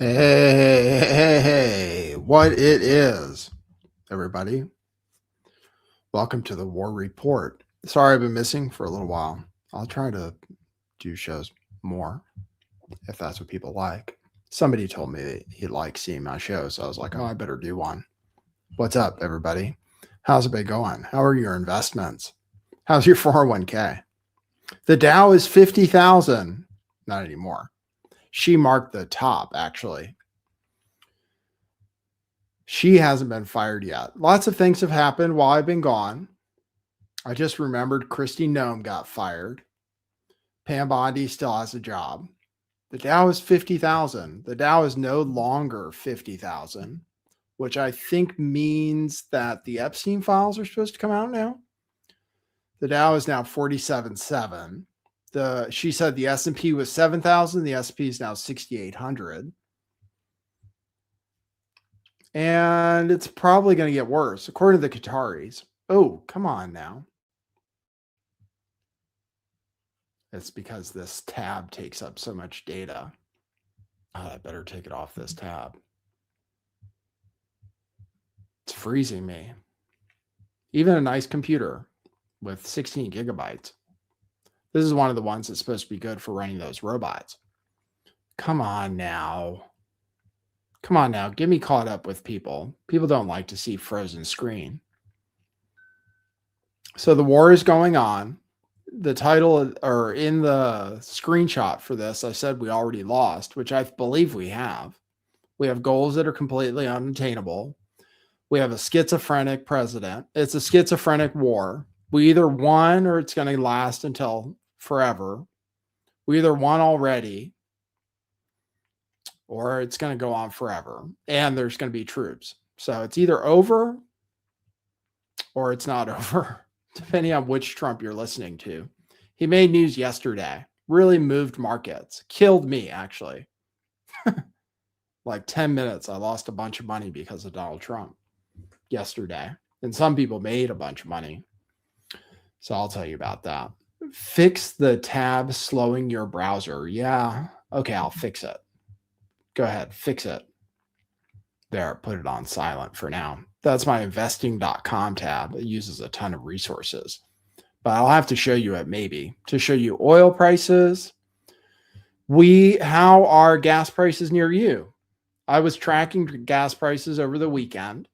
Hey, what it is, everybody. Welcome to the War Report. Sorry I've been missing for a little while. I'll try to do shows more if that's what people like. Somebody told me that he likes seeing my shows, so I was like, oh, I better do one. What's up, everybody? How's it been going? How are your investments? How's your 401k? The Dow is 50,000. Not anymore. She marked the top, actually. She hasn't been fired yet. Lots of things have happened while I've been gone. I just remembered Kristi Noem got fired. Pam Bondi still has a job. The Dow is 50,000. The Dow is no longer 50,000, which I think means that the Epstein files are supposed to come out now. The Dow is now 47.7. She said the S&P was 7,000. The S&P is now 6,800. And it's probably going to get worse, according to the Qataris. Oh, come on now. It's because this tab takes up so much data. I better take it off this tab. It's freezing me. Even a nice computer with 16 gigabytes. This is one of the ones that's supposed to be good for running those robots. Come on now. Come on now. Get me caught up with people. People don't like to see frozen screen. So the war is going on. The title, or in the screenshot for this, I said we already lost, which I believe we have. We have goals that are completely unattainable. We have a schizophrenic president. It's a schizophrenic war. We either won or it's going to last until forever. We either won already or it's going to go on forever. And there's going to be troops. So it's either over or it's not over, depending on which Trump you're listening to. He made news yesterday, really moved markets, killed me, actually. Like 10 minutes, I lost a bunch of money because of Donald Trump yesterday. And some people made a bunch of money. So I'll tell you about that. Fix the tab slowing your browser. Yeah. Okay, I'll fix it. Go ahead, fix it. There, put it on silent for now. That's my investing.com tab. It uses a ton of resources. But I'll have to show you it maybe to show you oil prices. How are gas prices near you? I was tracking gas prices over the weekend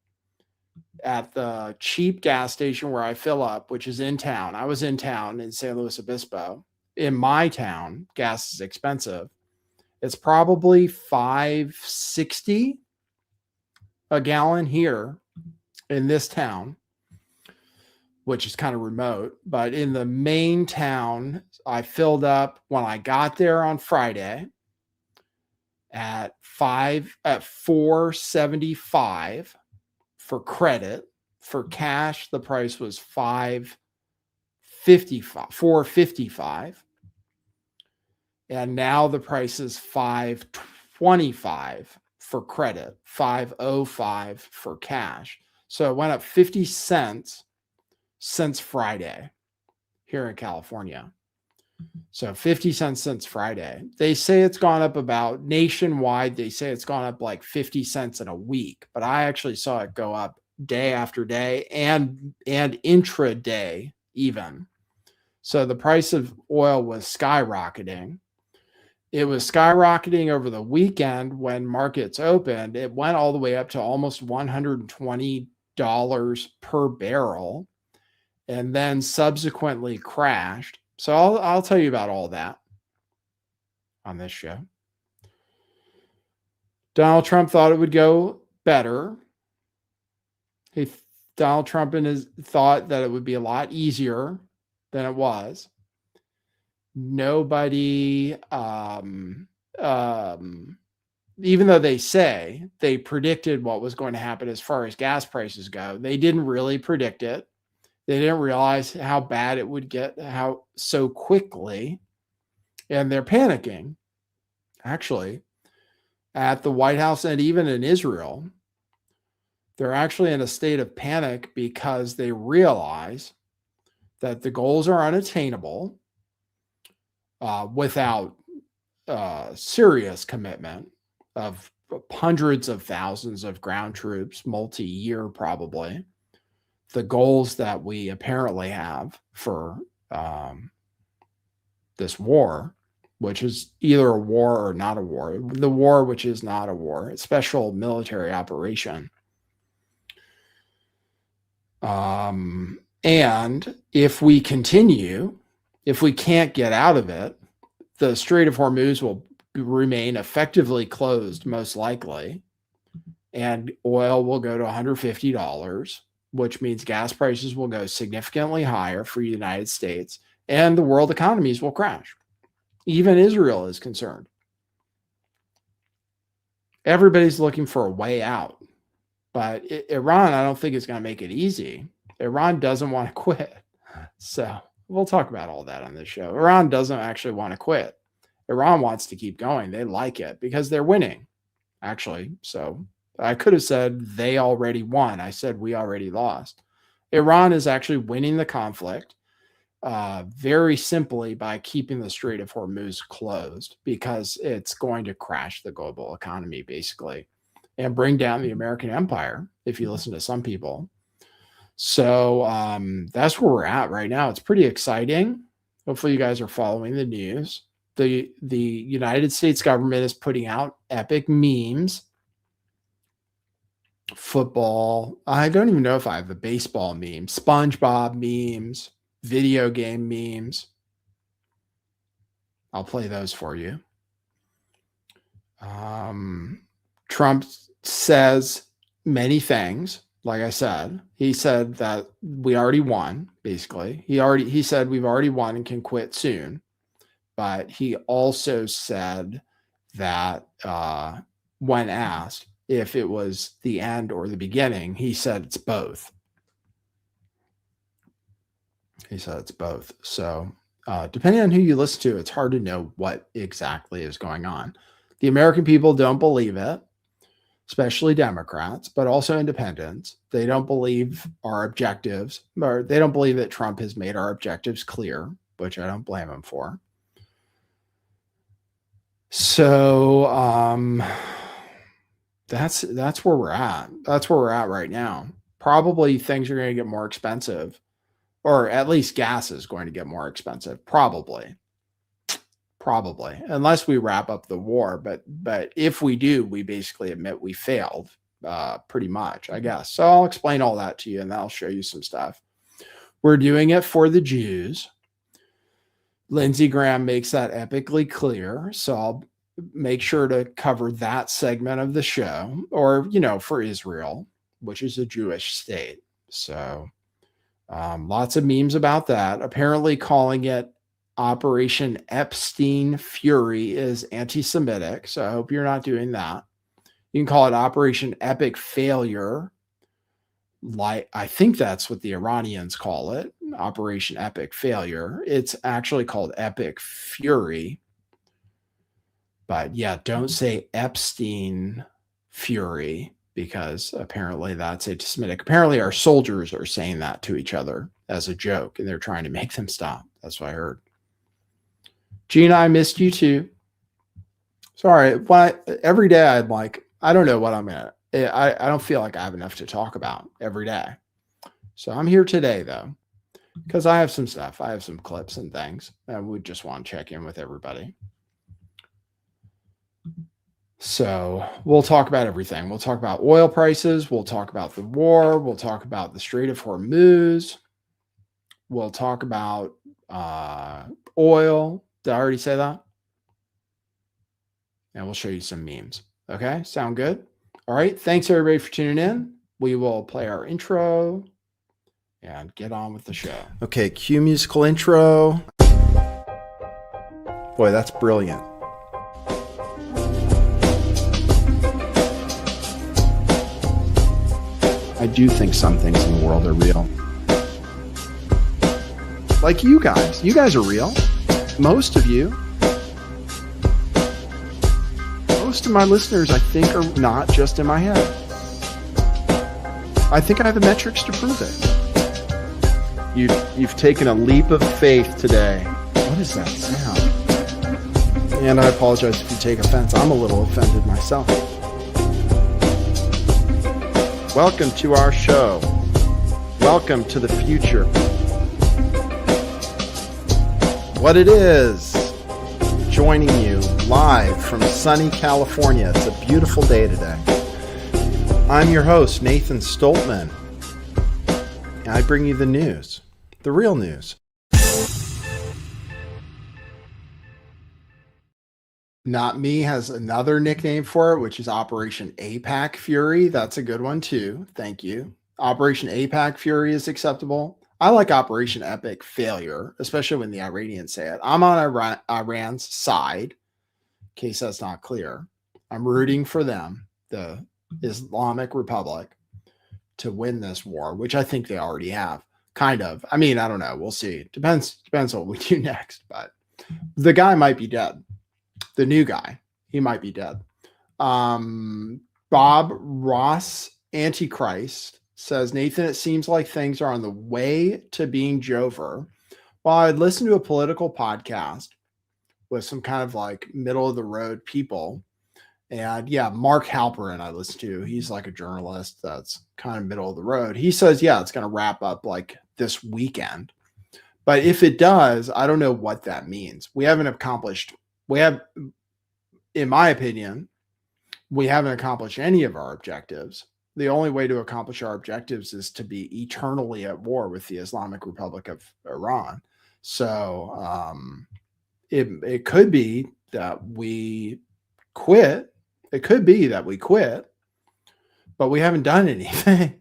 at the cheap gas station where I fill up, which is in town. I was in town in San Luis Obispo. In my town, gas is expensive. It's probably $5.60 a gallon here in this town, which is kind of remote. But in the main town, I filled up when I got there on Friday at $4.75 for credit. For cash, the price was $4.55. And now the price is $5.25 for credit, $5.05 for cash. So it went up 50 cents since Friday here in California. So 50 cents since Friday. They say it's gone up about nationwide. They say it's gone up like 50 cents in a week, but I actually saw it go up day after day and intraday even. So the price of oil was skyrocketing. It was skyrocketing over the weekend when markets opened. It went all the way up to almost $120 per barrel and then subsequently crashed. So I'll tell you about all that on this show. Donald Trump thought it would go better. Donald Trump thought that it would be a lot easier than it was. Nobody, even though they say they predicted what was going to happen as far as gas prices go, they didn't really predict it. They didn't realize how bad it would get so quickly. And they're panicking, actually, at the White House and even in Israel. They're actually in a state of panic because they realize that the goals are unattainable without serious commitment. of hundreds of thousands of ground troops, multi-year probably, the goals that we apparently have for this war, which is either a war or not a war, the war which is not a war, a special military operation. And if we continue, if we can't get out of it, the Strait of Hormuz will remain effectively closed, most likely, and oil will go to $150, which means gas prices will go significantly higher for the United States, and the world economies will crash. Even Israel is concerned. Everybody's looking for a way out, but Iran, I don't think, is going to make it easy. Iran doesn't want to quit. So we'll talk about all that on this show. Iran doesn't actually want to quit. Iran wants to keep going. They like it because they're winning, actually. So I could have said they already won. I said we already lost. Iran is actually winning the conflict very simply by keeping the Strait of Hormuz closed, because it's going to crash the global economy, basically, and bring down the American empire, if you listen to some people. So that's where we're at right now. It's pretty exciting. Hopefully you guys are following the news. The United States government is putting out epic memes. Football. I don't even know if I have the baseball meme. SpongeBob memes. Video game memes. I'll play those for you. Trump says many things. Like I said, he said that we already won, basically. He said we've already won and can quit soon. But he also said that when asked if it was the end or the beginning, he said it's both. He said it's both. So depending on who you listen to, it's hard to know what exactly is going on. The American people don't believe it, especially Democrats, but also independents. They don't believe our objectives, or they don't believe that Trump has made our objectives clear, which I don't blame him for. So that's where we're at. That's where we're at right now. Probably things are going to get more expensive, or at least gas is going to get more expensive. Probably, unless we wrap up the war. But if we do, we basically admit we failed, pretty much, I guess. So I'll explain all that to you, and then I'll show you some stuff. We're doing it for the Jews. Lindsey Graham makes that epically clear. So I'll make sure to cover that segment of the show, or, for Israel, which is a Jewish state. So lots of memes about that. Apparently calling it Operation Epstein Fury is anti-Semitic. So I hope you're not doing that. You can call it Operation Epic Failure. Like, I think that's what the Iranians call it, Operation Epic Failure. It's actually called Epic Fury. But yeah, don't say Epstein Fury, because apparently that's anti-Semitic. Apparently our soldiers are saying that to each other as a joke, and they're trying to make them stop. That's what I heard. Gina, I missed you too. Sorry, every day I'm like, I don't know what I'm going to, I don't feel like I have enough to talk about every day. So I'm here today, though, because I have some stuff. I have some clips and things, and we just want to check in with everybody. So we'll talk about everything. We'll talk about oil prices. We'll talk about the war. We'll talk about the Strait of Hormuz. We'll talk about oil. Did I already say that? And we'll show you some memes. Okay, sound good? All right, thanks everybody for tuning in. We will play our intro and get on with the show. Okay, cue musical intro. Boy, that's brilliant. I do think some things in the world are real. Like you guys. You guys are real. Most of you. Most of my listeners, I think, are not just in my head. I think I have the metrics to prove it. You've taken a leap of faith today. What is that sound? And I apologize if you take offense. I'm a little offended myself. Welcome to our show. Welcome to the future. What it is, joining you live from sunny California. It's a beautiful day today. I'm your host, Nathan Stoltman. And I bring you the news, the real news. Not Me has another nickname for it, which is Operation APAC Fury. That's a good one too. Thank you. Operation APAC Fury is acceptable. I like Operation Epic Failure, especially when the Iranians say it. I'm on Iran's side, in case that's not clear. I'm rooting for them, the Islamic Republic, to win this war, which I think they already have. Kind of. I mean, I don't know. We'll see. Depends what we do next. But the guy might be dead. The new guy, he might be dead. Bob Ross, Antichrist, says, Nathan, it seems like things are on the way to being Jover. Well, I'd listen to a political podcast with some kind of like middle of the road people. And yeah, Mark Halperin I listen to. He's like a journalist that's kind of middle of the road. He says, yeah, it's going to wrap up like this weekend. But if it does, I don't know what that means. In my opinion, we haven't accomplished any of our objectives. The only way to accomplish our objectives is to be eternally at war with the Islamic Republic of Iran. So it could be that we quit. It could be that we quit, but we haven't done anything.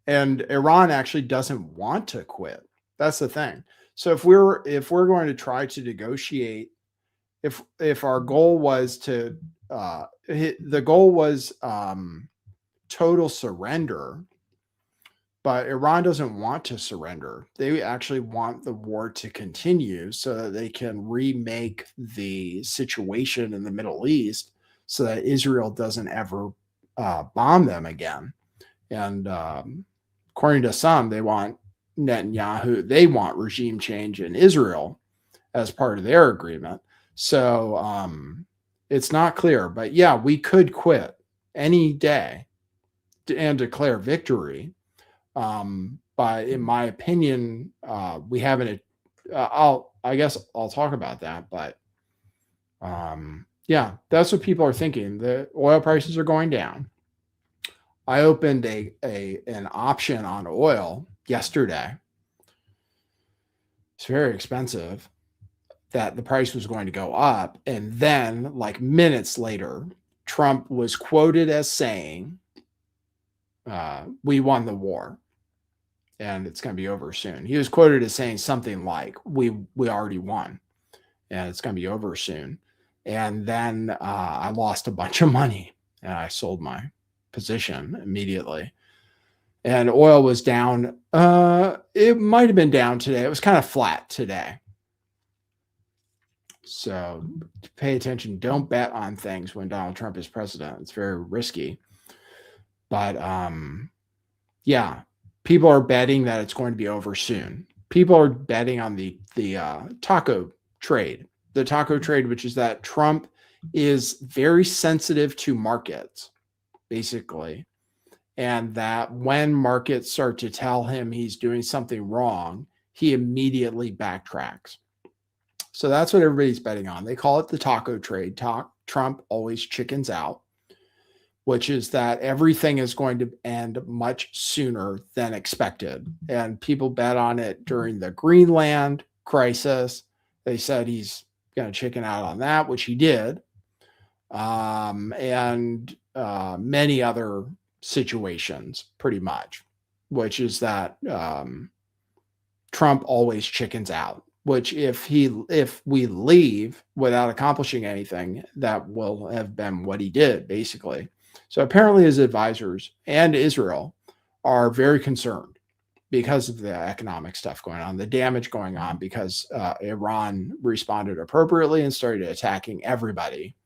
And Iran actually doesn't want to quit. That's the thing. So if we're going to try to negotiate, if our goal was to total surrender, but Iran doesn't want to surrender. They actually want the war to continue so that they can remake the situation in the Middle East so that Israel doesn't ever bomb them again. And according to some, they want Netanyahu, they want regime change in Israel as part of their agreement. So it's not clear, but yeah, we could quit any day and declare victory. But in my opinion, we haven't. I guess I'll talk about that. But yeah, that's what people are thinking. The oil prices are going down. I opened an option on oil yesterday. It's very expensive. That the price was going to go up. And then, like minutes later, Trump was quoted as saying, we won the war and it's going to be over soon. He was quoted as saying something like, we already won and it's going to be over soon. And then I lost a bunch of money and I sold my position immediately. And oil was down. It might have been down today. It was kind of flat today. So pay attention. Don't bet on things when Donald Trump is president. It's very risky. But yeah, people are betting that it's going to be over soon. People are betting on the taco trade. The taco trade, which is that Trump is very sensitive to markets, basically. And that when markets start to tell him he's doing something wrong, he immediately backtracks. So that's what everybody's betting on. They call it the taco trade. Trump always chickens out, which is that everything is going to end much sooner than expected. And people bet on it during the Greenland crisis. They said he's going to chicken out on that, which he did. And many other situations, pretty much, which is that Trump always chickens out. Which if we leave without accomplishing anything, that will have been what he did, basically. So apparently his advisors and Israel are very concerned because of the economic stuff going on, the damage going on, because Iran responded appropriately and started attacking everybody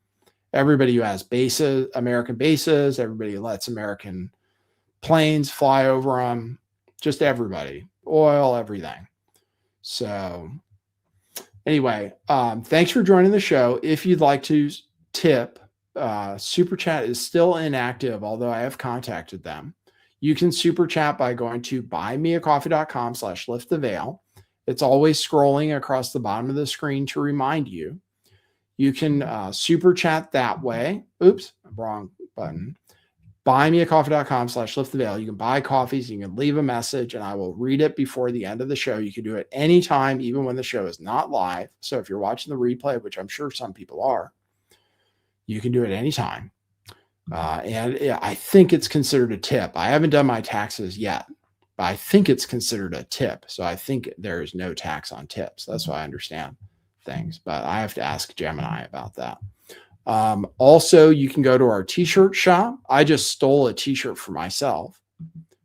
who has bases, American bases, everybody who lets American planes fly over them, just everybody, oil, everything. So Anyway, thanks for joining the show. If you'd like to tip, Super Chat is still inactive, although I have contacted them. You can Super Chat by going to buymeacoffee.com/lifttheveil. It's always scrolling across the bottom of the screen to remind you. You can Super Chat that way. Oops, wrong button. Buymeacoffee.com/lifttheveil. You can buy coffees. You can leave a message, and I will read it before the end of the show. You can do it anytime, even when the show is not live. So if you're watching the replay, which I'm sure some people are, you can do it anytime. And I think it's considered a tip. I haven't done my taxes yet, but I think it's considered a tip. So I think there is no tax on tips. That's why I understand things, but I have to ask Gemini about that. Also, you can go to our t-shirt shop. I just stole a t-shirt for myself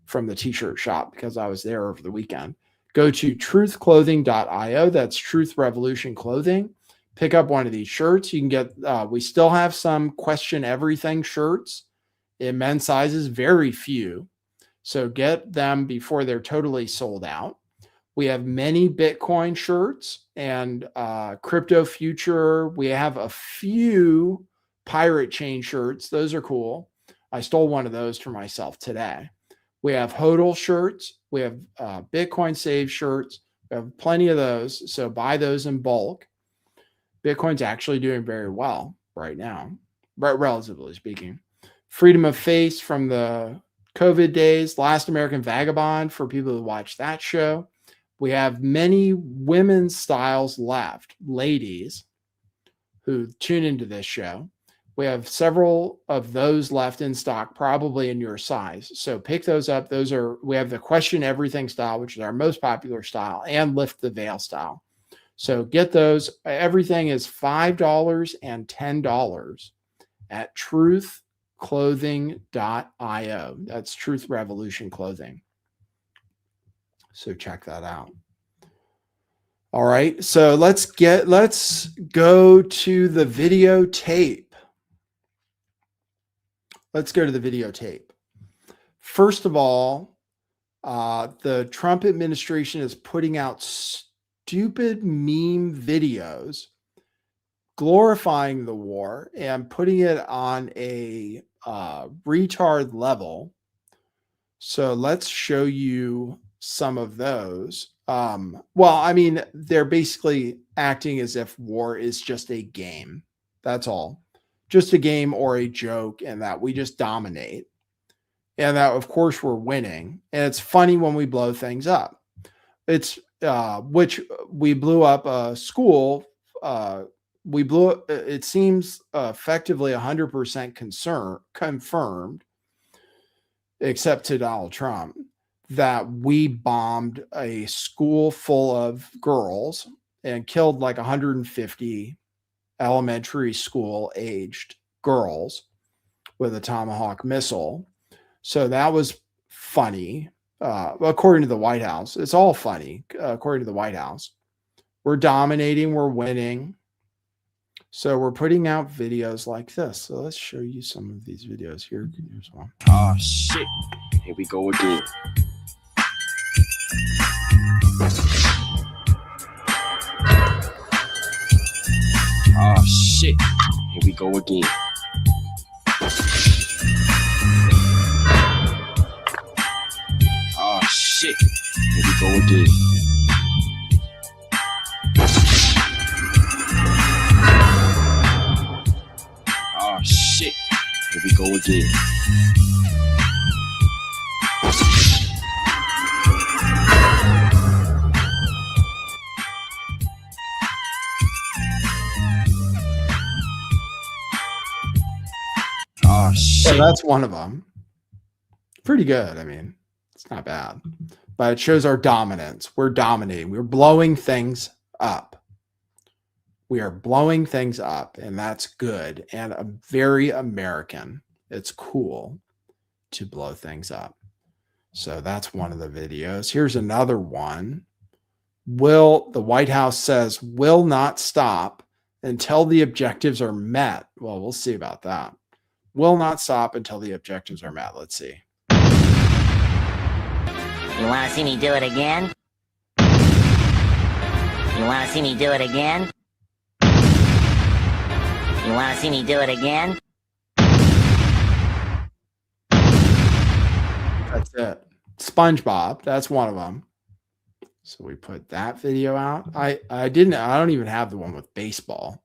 from the t-shirt shop because I was there over the weekend. Go to truthclothing.io. That's Truth Revolution Clothing. Pick up one of these shirts. You can get, we still have some question everything shirts in men's sizes, very few. So get them before they're totally sold out. We have many Bitcoin shirts and crypto future. We have a few pirate chain shirts. Those are cool. I stole one of those for myself today. We have HODL shirts. We have Bitcoin Save shirts. We have plenty of those. So buy those in bulk. Bitcoin's actually doing very well right now, relatively speaking. Freedom of Face from the COVID days. Last American Vagabond for people who watch that show. We have many women's styles left, ladies who tune into this show. We have several of those left in stock, probably in your size. So pick those up. We have the Question Everything style, which is our most popular style, and Lift the Veil style. So get those. Everything is $5 and $10 at truthclothing.io. That's Truth Revolution Clothing. So check that out. All right. So let's go to the videotape. Let's go to the videotape. First of all, the Trump administration is putting out stupid meme videos glorifying the war and putting it on a retard level. So let's show you some of those. Well, I mean, they're basically acting as if war is just a game. That's all. Just a game or a joke, and that we just dominate. And that, of course, we're winning. And it's funny when we blow things up. It's which we blew up a school. It seems effectively 100% confirmed, except to Donald Trump, that we bombed a school full of girls and killed like 150 elementary school aged girls with a Tomahawk missile. So that was funny. According to the White House, it's all funny. According to the White House, we're dominating, we're winning. So we're putting out videos like this. So let's show you some of these videos here. Here's one. Oh shit, here we go again. Oh shit, here we go again. Oh shit, here we go again. Oh shit, here we go again. Oh shit. So that's one of them. Pretty good. I mean, it's not bad, but it shows our dominance. We're dominating. We're blowing things up. We are blowing things up, and that's good and very American. It's cool to blow things up. So that's one of the videos. Here's another one. The White House says will not stop until the objectives are met. Well, we'll see about that. Will not stop until the objectives are met. Let's see. You want to see me do it again? You want to see me do it again? You want to see me do it again? That's it. SpongeBob, that's one of them. So we put that video out. I don't even have the one with baseball.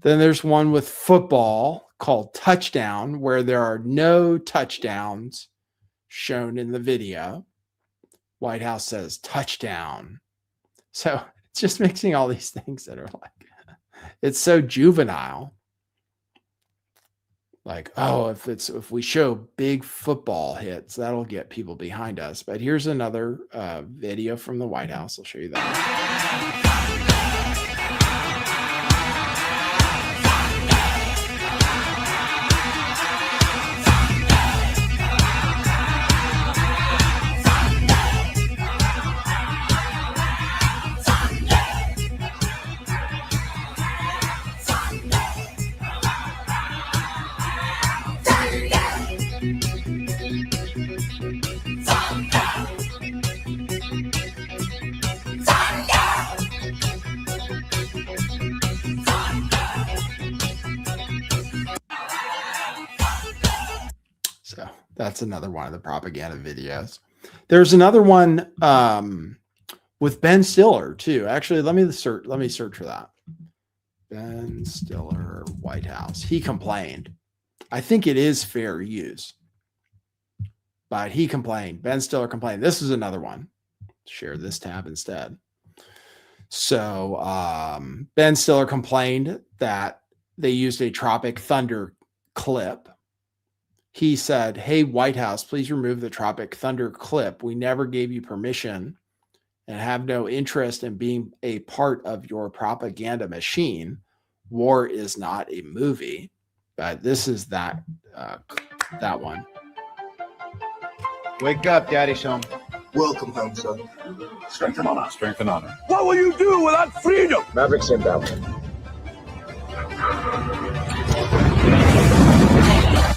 Then there's one with football called Touchdown, where there are no touchdowns shown in the video. White House says touchdown. So it's just mixing all these things that are like, it's so juvenile. Like, oh, if we show big football hits, that'll get people behind us. But here's another video from the White House. I'll show you that. So that's another one of the propaganda videos. There's another one with Ben Stiller too. Actually, let me search for that. Ben Stiller, White House. He complained. I think it is fair use, but he complained. Ben Stiller complained. This is another one. Share this tab instead. So Ben Stiller complained that they used a Tropic Thunder clip. He said, "Hey, White House, please remove the Tropic Thunder clip. We never gave you permission and have no interest in being a part of your propaganda machine. War is not a movie." But this is that one. Wake up, Daddy's home. Welcome home, son. Strength and honor. Strength and honor. What will you do without freedom? Mavericks inbound.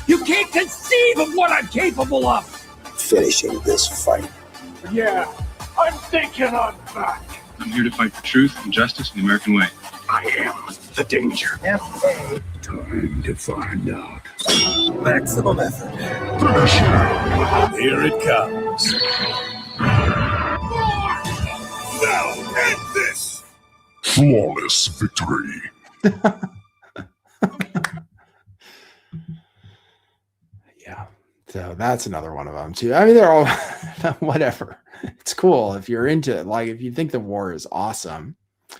You can't conceive of what I'm capable of. Finishing this fight. Yeah, I'm thinking on that. I'm here to fight for truth and justice in the American way. I am the danger. Time to find out. Maximum effort. Here it comes. Now end this. Flawless victory. Yeah. So that's another one of them too. I mean, they're all whatever. It's cool if you're into it. Like if you think the war is awesome.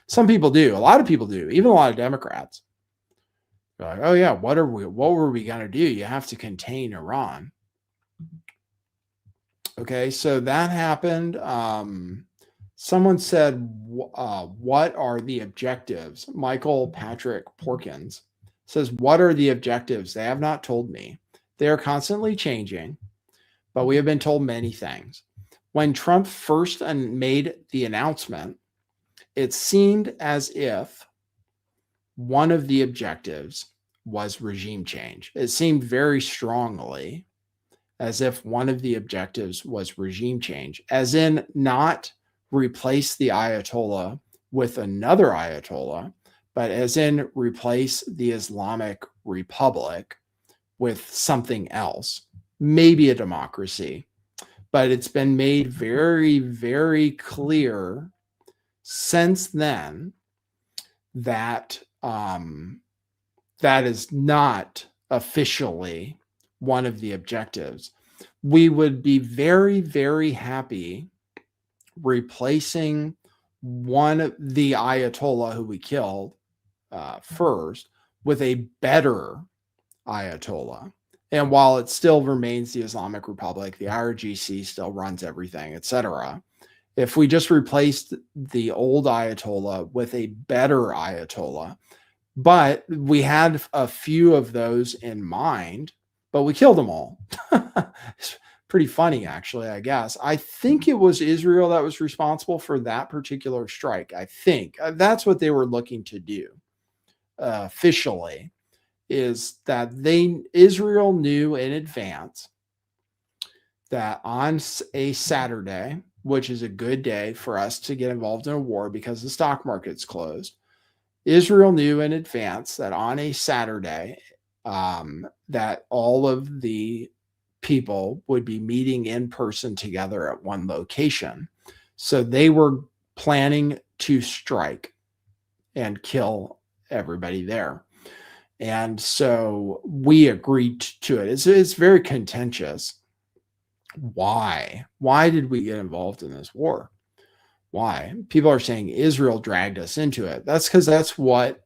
Some people do. A lot of people do. Even a lot of Democrats. They're like, oh yeah, what were we going to do? You have to contain Iran. Okay, so that happened. Someone said, what are the objectives? Michael Patrick Porkins says, what are the objectives? They have not told me. They are constantly changing, but we have been told many things. When Trump first made the announcement, it seemed as if one of the objectives was regime change. It seemed very strongly as if one of the objectives was regime change, as in not replace the Ayatollah with another Ayatollah, but as in replace the Islamic Republic with something else, maybe a democracy. But it's been made very, very clear since then that that is not officially one of the objectives. We would be very, very happy replacing the Ayatollah who we killed first with a better Ayatollah. And while it still remains the Islamic Republic, the IRGC still runs everything, etc. If we just replaced the old Ayatollah with a better Ayatollah, but we had a few of those in mind, but we killed them all. It's pretty funny, actually, I guess. I think it was Israel that was responsible for that particular strike. I think that's what they were looking to do officially, is that Israel knew in advance that on a Saturday which is a good day for us to get involved in a war because the stock market's closed. Israel knew in advance that on a Saturday, that all of the people would be meeting in person together at one location. So they were planning to strike and kill everybody there. And so we agreed to it. It's very contentious. Why? Why did we get involved in this war? Why? People are saying Israel dragged us into it. That's because that's what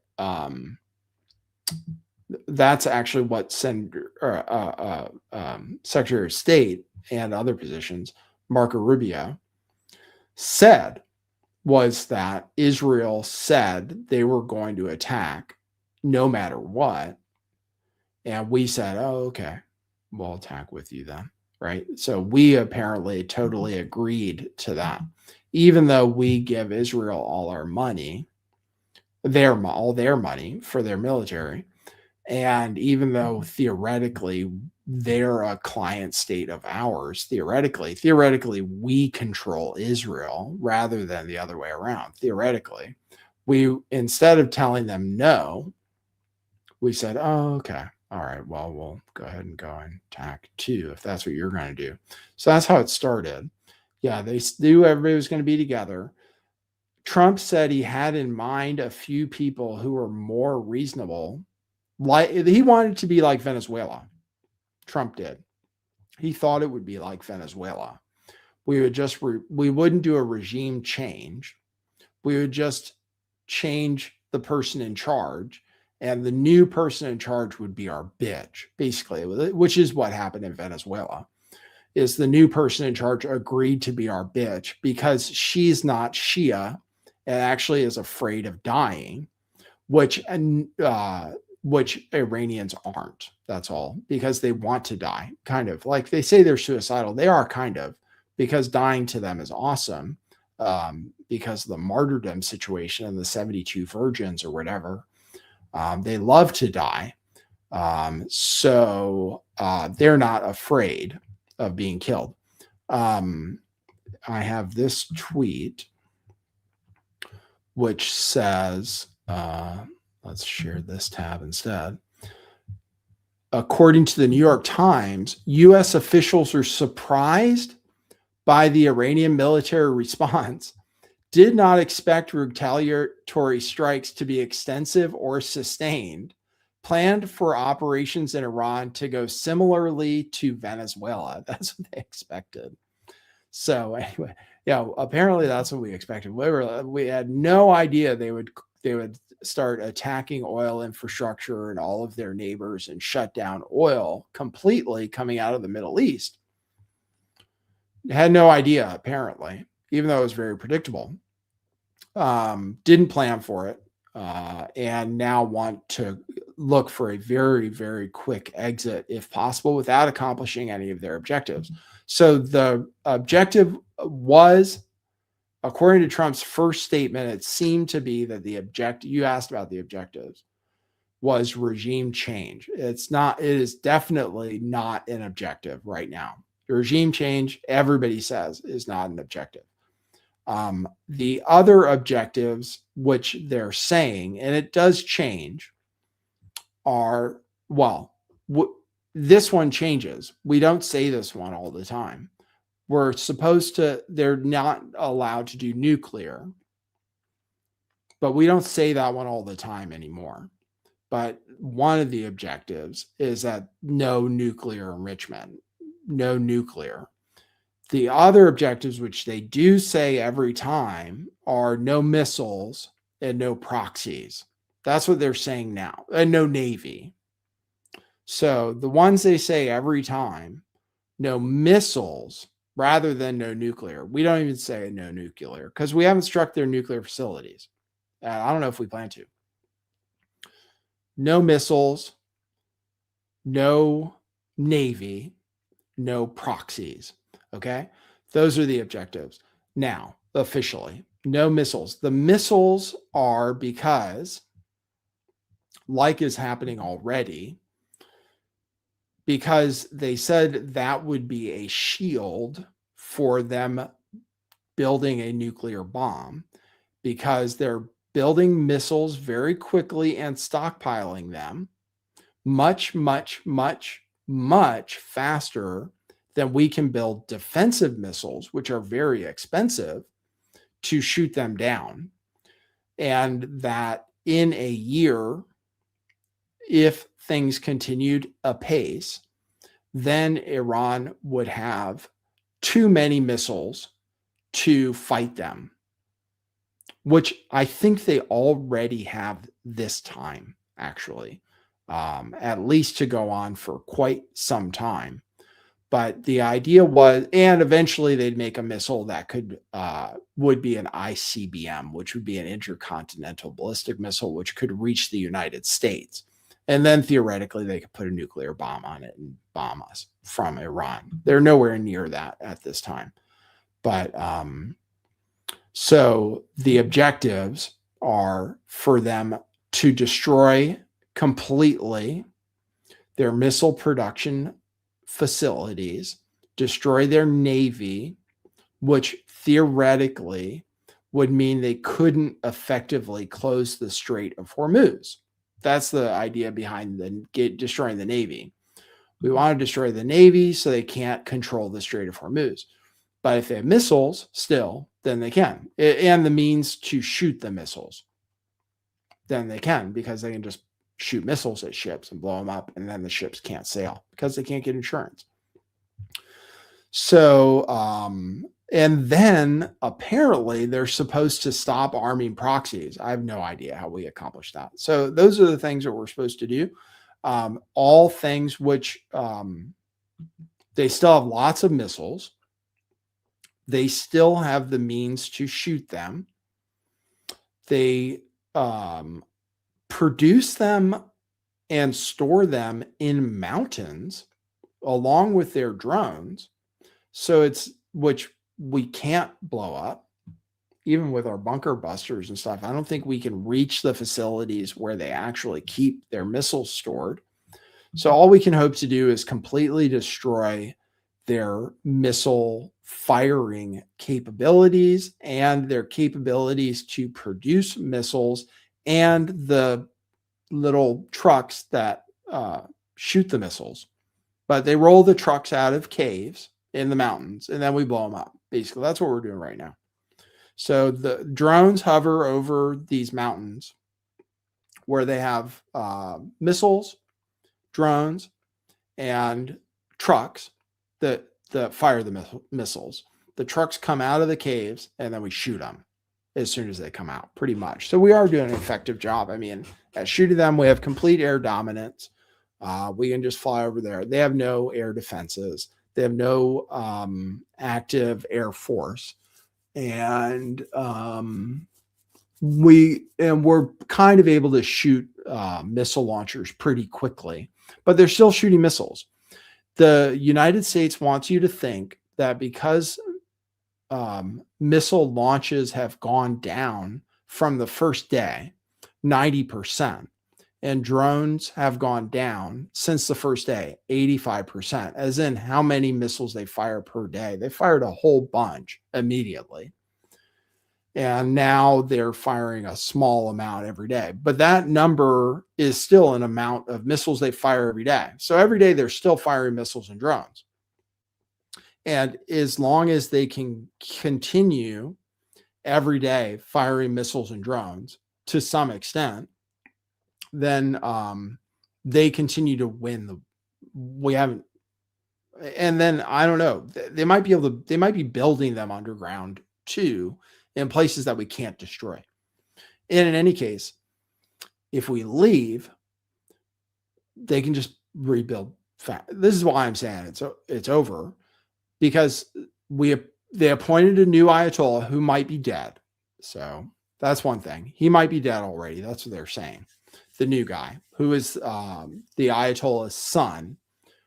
that's actually what Secretary of State and other positions, Marco Rubio, said, was that Israel said they were going to attack no matter what. And we said, oh, okay, we'll attack with you then, right? So we apparently totally agreed to that. Even though we give Israel all our money, all their money for their military, and even though theoretically they're a client state of ours, theoretically we control Israel rather than the other way around. Theoretically, we, instead of telling them no, we said, oh, okay, all right, well, we'll go ahead and go and attack too, if that's what you're going to do. So that's how it started. Yeah, they knew everybody was going to be together. Trump said he had in mind a few people who were more reasonable. Like, he wanted it to be like Venezuela. Trump did. He thought it would be like Venezuela. We would just, we wouldn't do a regime change. We would just change the person in charge, and the new person in charge would be our bitch, basically, which is what happened in Venezuela. Is the new person in charge agreed to be our bitch because she's not Shia and actually is afraid of dying, which Iranians aren't. That's all, because they want to die. Kind of like they say they're suicidal. They are kind of, because dying to them is awesome, because of the martyrdom situation and the 72 virgins or whatever. They love to die. So they're not afraid of being killed. I have this tweet which says, let's share this tab instead. According to the New York Times, U.S. officials are surprised by the Iranian military response, did not expect retaliatory strikes to be extensive or sustained, planned for operations in Iran to go similarly to Venezuela. That's what they expected. So anyway, yeah, apparently that's what we expected. We had no idea they would start attacking oil infrastructure and all of their neighbors and shut down oil completely coming out of the Middle East. Had no idea, apparently, even though it was very predictable. Didn't plan for it, and now want to look for a very, very quick exit if possible without accomplishing any of their objectives. So the objective was, according to Trump's first statement, it seemed to be that the objective, you asked about the objectives, was regime change. It's not, it is definitely not an objective right now. The regime change, everybody says, is not an objective. The other objectives, which they're saying, and it does change, are, well, this one changes. We don't say this one all the time. We're supposed to, they're not allowed to do nuclear, but we don't say that one all the time anymore. But one of the objectives is that no nuclear enrichment, no nuclear. The other objectives, which they do say every time, are no missiles and no proxies. That's what they're saying now, and no Navy. So the ones they say every time, no missiles rather than no nuclear. We don't even say no nuclear because we haven't struck their nuclear facilities. I don't know if we plan to. No missiles, no Navy, no proxies. Okay, those are the objectives. Now, officially, no missiles. The missiles are because, like is happening already, because they said that would be a shield for them building a nuclear bomb because they're building missiles very quickly and stockpiling them much, much, much, much faster than we can build defensive missiles, which are very expensive, to shoot them down. And that in a year, if things continued apace, then Iran would have too many missiles to fight them, which I think they already have this time, actually, at least to go on for quite some time. But the idea was, and eventually they'd make a missile that would be an ICBM, which would be an intercontinental ballistic missile, which could reach the United States. And then theoretically, they could put a nuclear bomb on it and bomb us from Iran. They're nowhere near that at this time. But so the objectives are for them to destroy completely their missile production facilities, destroy their navy, which theoretically would mean they couldn't effectively close the Strait of Hormuz. That's the idea behind destroying the navy. We want to destroy the navy so they can't control the Strait of Hormuz. But if they have missiles still, then they can. And the means to shoot the missiles, then they can, because they can just shoot missiles at ships and blow them up, and then the ships can't sail because they can't get insurance. So, and then apparently they're supposed to stop arming proxies. I have no idea how we accomplish that. So those are the things that we're supposed to do. All things which they still have lots of missiles. They still have the means to shoot them. They produce them and store them in mountains along with their drones. So which we can't blow up, even with our bunker busters and stuff. I don't think we can reach the facilities where they actually keep their missiles stored. So all we can hope to do is completely destroy their missile firing capabilities and their capabilities to produce missiles and the little trucks that shoot the missiles. But they roll the trucks out of caves in the mountains, and then we blow them up. Basically, that's what we're doing right now. So the drones hover over these mountains where they have missiles, drones, and trucks that fire the missiles. The trucks come out of the caves, and then we shoot them as soon as they come out, pretty much. So we are doing an effective job. I mean, at shooting them, we have complete air dominance. We can just fly over there. They have no air defenses. They have no active air force. And we're kind of able to shoot missile launchers pretty quickly, but they're still shooting missiles. The United States wants you to think that because missile launches have gone down from the first day, 90%, and drones have gone down since the first day, 85%, as in how many missiles they fire per day. They fired a whole bunch immediately. And now they're firing a small amount every day. But that number is still an amount of missiles they fire every day. So every day they're still firing missiles and drones. And as long as they can continue every day firing missiles and drones to some extent, then they continue to win. And then I don't know, they might be building them underground too, in places that we can't destroy. And in any case, if we leave, they can just rebuild. This is why I'm saying it's over, because they appointed a new Ayatollah who might be dead. So that's one thing. He might be dead already. That's what they're saying. The new guy, who is the Ayatollah's son,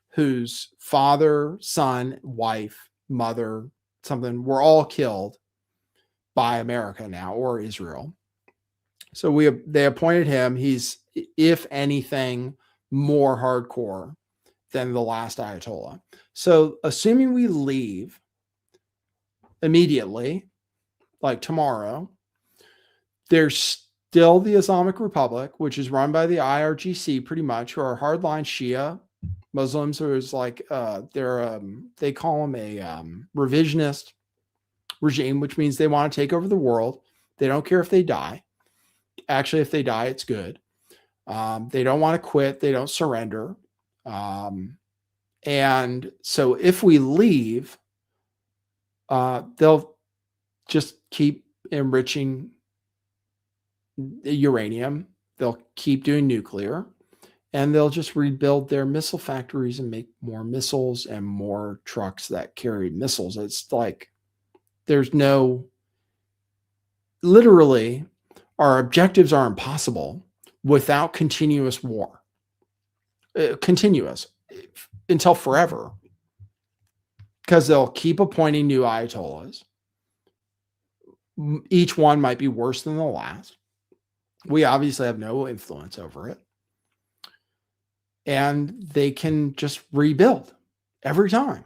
whose father, son, wife, mother, something, were all killed by America now, or Israel. So they appointed him. He's, if anything, more hardcore than the last Ayatollah. So assuming we leave immediately, like tomorrow, there's still the Islamic Republic, which is run by the IRGC pretty much, who are hardline Shia Muslims, who is like they call them a revisionist regime, which means they want to take over the world. They don't care if they die. Actually, if they die, it's good. They don't want to quit. They don't surrender. And so if we leave, they'll just keep enriching uranium. They'll keep doing nuclear, and they'll just rebuild their missile factories and make more missiles and more trucks that carry missiles. It's like literally, our objectives are impossible without continuous war. Continuous until forever. Because they'll keep appointing new ayatollahs. Each one might be worse than the last. We obviously have no influence over it. And they can just rebuild every time.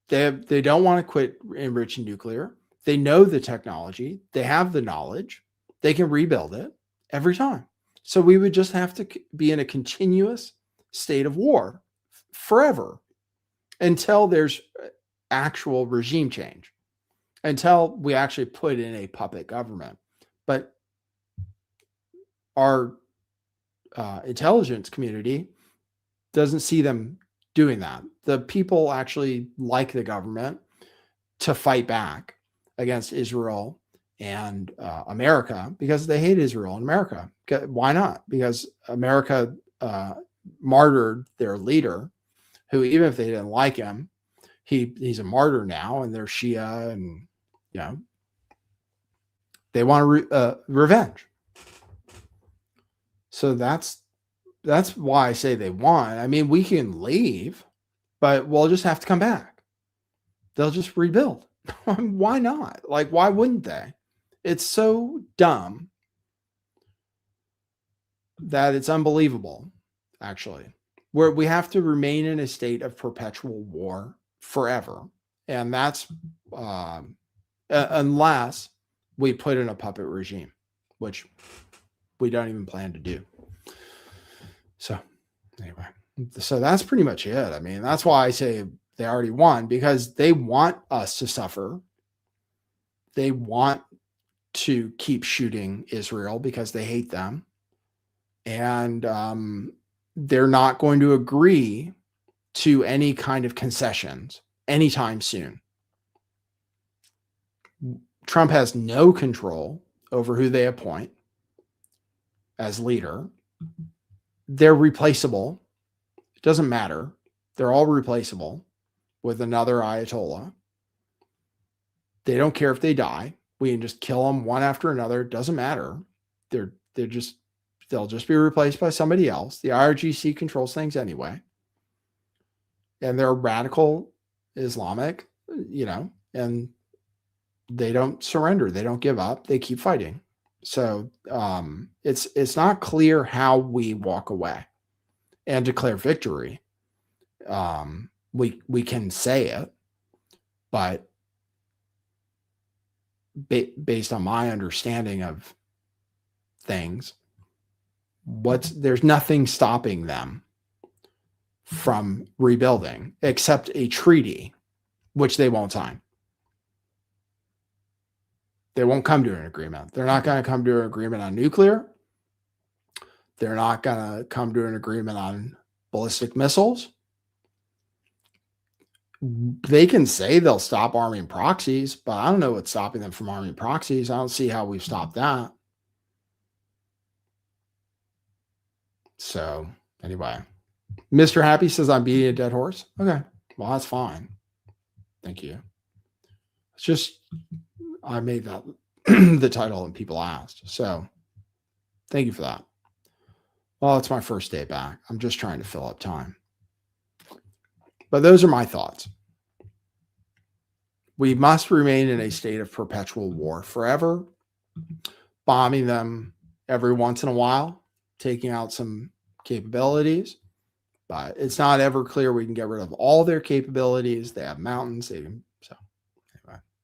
They don't want to quit enriching nuclear. They know the technology. They have the knowledge. They can rebuild it every time. So we would just have to be in a continuous state of war forever until there's actual regime change, until we actually put in a puppet government. But our intelligence community doesn't see them doing that. The people actually like the government to fight back against Israel and America because they hate Israel and America. Why not? Because America martyred their leader, who, even if they didn't like him, he's a martyr now, and they're Shia, and they want revenge. So that's why I say they want. I mean, we can leave, but we'll just have to come back. They'll just rebuild. Why not? Like, why wouldn't they? It's so dumb that it's unbelievable, actually. Where we have to remain in a state of perpetual war forever. And that's unless we put in a puppet regime, which we don't even plan to do. So anyway, so that's pretty much it. I mean, that's why I say they already won, because they want us to suffer. They want to keep shooting Israel because they hate them. And they're not going to agree to any kind of concessions anytime soon. Trump has no control over who they appoint as leader. They're replaceable. It doesn't matter. They're all replaceable with another Ayatollah. They don't care if they die. We can just kill them one after another. It doesn't matter. They'll just be replaced by somebody else. The IRGC controls things anyway. And they're radical Islamic, and they don't surrender. They don't give up. They keep fighting. So it's not clear how we walk away and declare victory. We can say it, but based on my understanding of things, there's nothing stopping them from rebuilding except a treaty, which they won't sign. They won't come to an agreement. They're not going to come to an agreement on nuclear. They're not going to come to an agreement on ballistic missiles. They can say they'll stop arming proxies, but I don't know what's stopping them from arming proxies. I don't see how we've stopped that. So anyway, Mr. Happy says I'm beating a dead horse. Okay, well, that's fine. Thank you. It's just, I made that the title and people asked. So thank you for that. Well, it's my first day back. I'm just trying to fill up time. But those are my thoughts. We must remain in a state of perpetual war forever, bombing them every once in a while, taking out some capabilities. But it's not ever clear we can get rid of all their capabilities. They have mountains.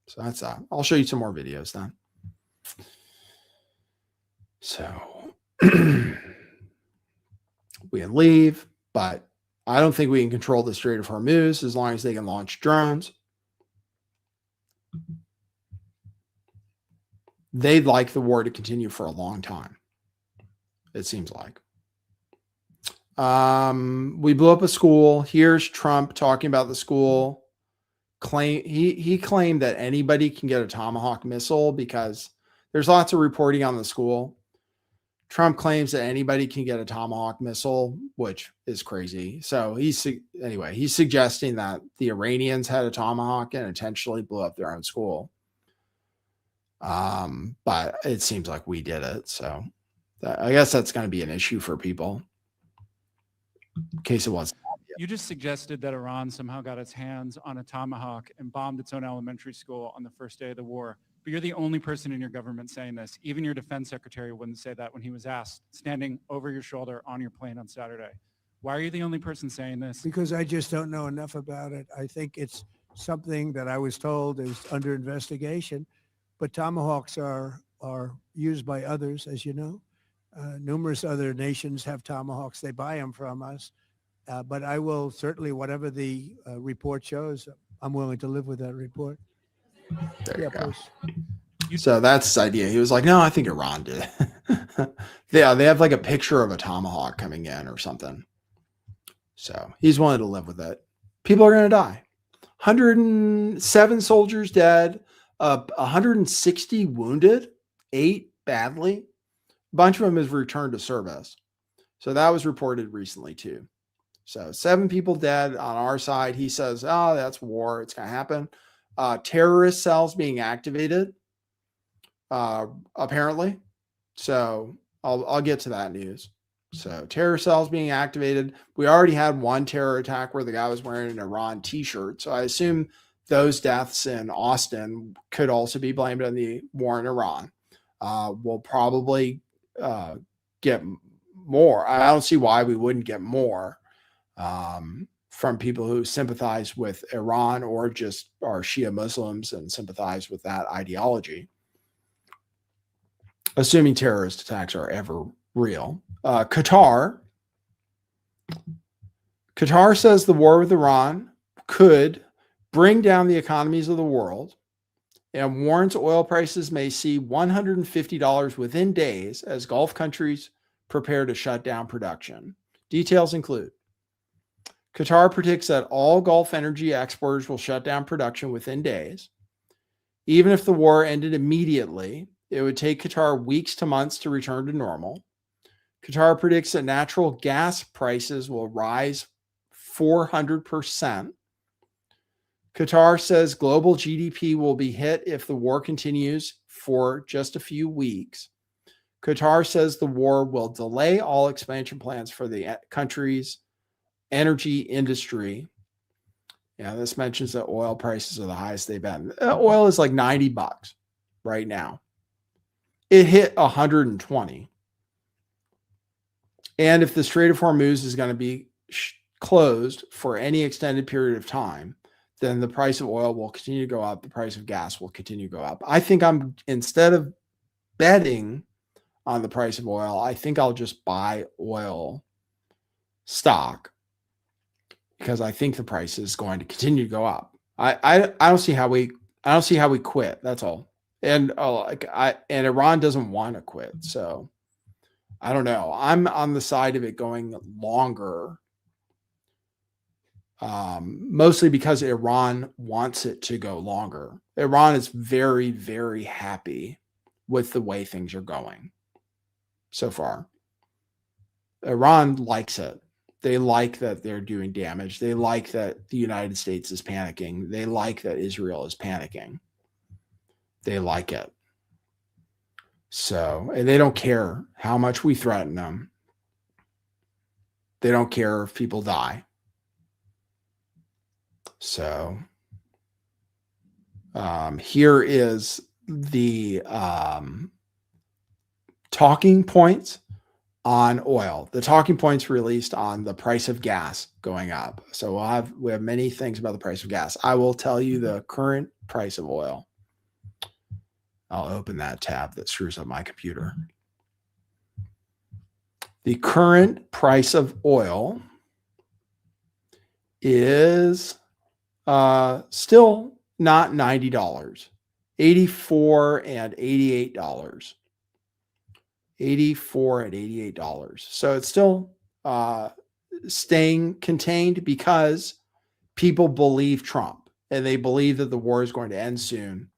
So that's that. I'll show you some more videos then. So we can leave, but I don't think we can control the Strait of Hormuz as long as they can launch drones. They'd like the war to continue for a long time, it seems like. We blew up a school. Here's Trump talking about the school. He claimed that anybody can get a Tomahawk missile because there's lots of reporting on the school. Trump claims that anybody can get a Tomahawk missile, which is crazy. So he's suggesting that the Iranians had a Tomahawk and intentionally blew up their own school. But it seems like we did it. So I guess that's going to be an issue for people. In case it wasn't. You just suggested that Iran somehow got its hands on a Tomahawk and bombed its own elementary school on the first day of the war. But you're the only person in your government saying this. Even your defense secretary wouldn't say that when he was asked, standing over your shoulder on your plane on Saturday. Why are you the only person saying this? Because I just don't know enough about it. I think it's something that I was told is under investigation, but Tomahawks are used by others, as you know. Numerous other nations have Tomahawks. They buy them from us. But I will certainly, whatever the report shows, I'm willing to live with that report. There you go. Please. So that's his idea. He was like, no, I think Iran did it. Yeah, they have like a picture of a Tomahawk coming in or something. So he's willing to live with it. People are going to die. 107 soldiers dead, 160 wounded, 8 badly. A bunch of them have returned to service. So that was reported recently too. So 7 people dead on our side. He says, oh, that's war. It's going to happen. Terrorist cells being activated, apparently. So I'll get to that news. So terror cells being activated. We already had one terror attack where the guy was wearing an Iran t-shirt. So I assume those deaths in Austin could also be blamed on the war in Iran. We'll probably get more. I don't see why we wouldn't get more from people who sympathize with Iran or just are Shia Muslims and sympathize with that ideology. Assuming terrorist attacks are ever real. Qatar says the war with Iran could bring down the economies of the world and warns oil prices may see $150 within days as Gulf countries prepare to shut down production. Details include Qatar predicts that all Gulf energy exporters will shut down production within days. Even if the war ended immediately, it would take Qatar weeks to months to return to normal. Qatar predicts that natural gas prices will rise 400%. Qatar says global GDP will be hit if the war continues for just a few weeks. Qatar says the war will delay all expansion plans for the country's energy industry. Yeah, this mentions that oil prices are the highest they've been. Oil is like $90 right now. It hit 120. And if the Strait of Hormuz is going to be closed for any extended period of time, then the price of oil will continue to go up. The price of gas will continue to go up. I think instead of betting on the price of oil, I think I'll just buy oil stock because I think the price is going to continue to go up. I don't see how we quit. That's all. And and Iran doesn't want to quit. So I don't know. I'm on the side of it going longer. Mostly because Iran wants it to go longer. Iran is very, very happy with the way things are going so far. Iran likes it. They like that they're doing damage. They like that the United States is panicking. They like that Israel is panicking. They like it. So, and they don't care how much we threaten them. They don't care if people die. So here is the talking points on oil. The talking points released on the price of gas going up. So we have many things about the price of gas. I will tell you the current price of oil. I'll open that tab that screws up my computer. The current price of oil is still not $90, $84 and $88. $84 and $88. So it's still staying contained because people believe Trump and they believe that the war is going to end soon.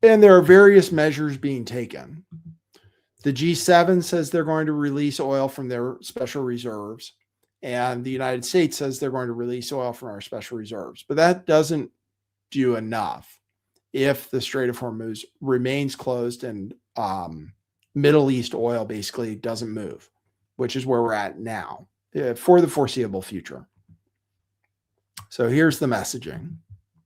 And there are various measures being taken. The G7 says they're going to release oil from their special reserves. And the United States says they're going to release oil from our special reserves. But that doesn't do enough if the Strait of Hormuz remains closed and Middle East oil basically doesn't move, which is where we're at now for the foreseeable future. So here's the messaging.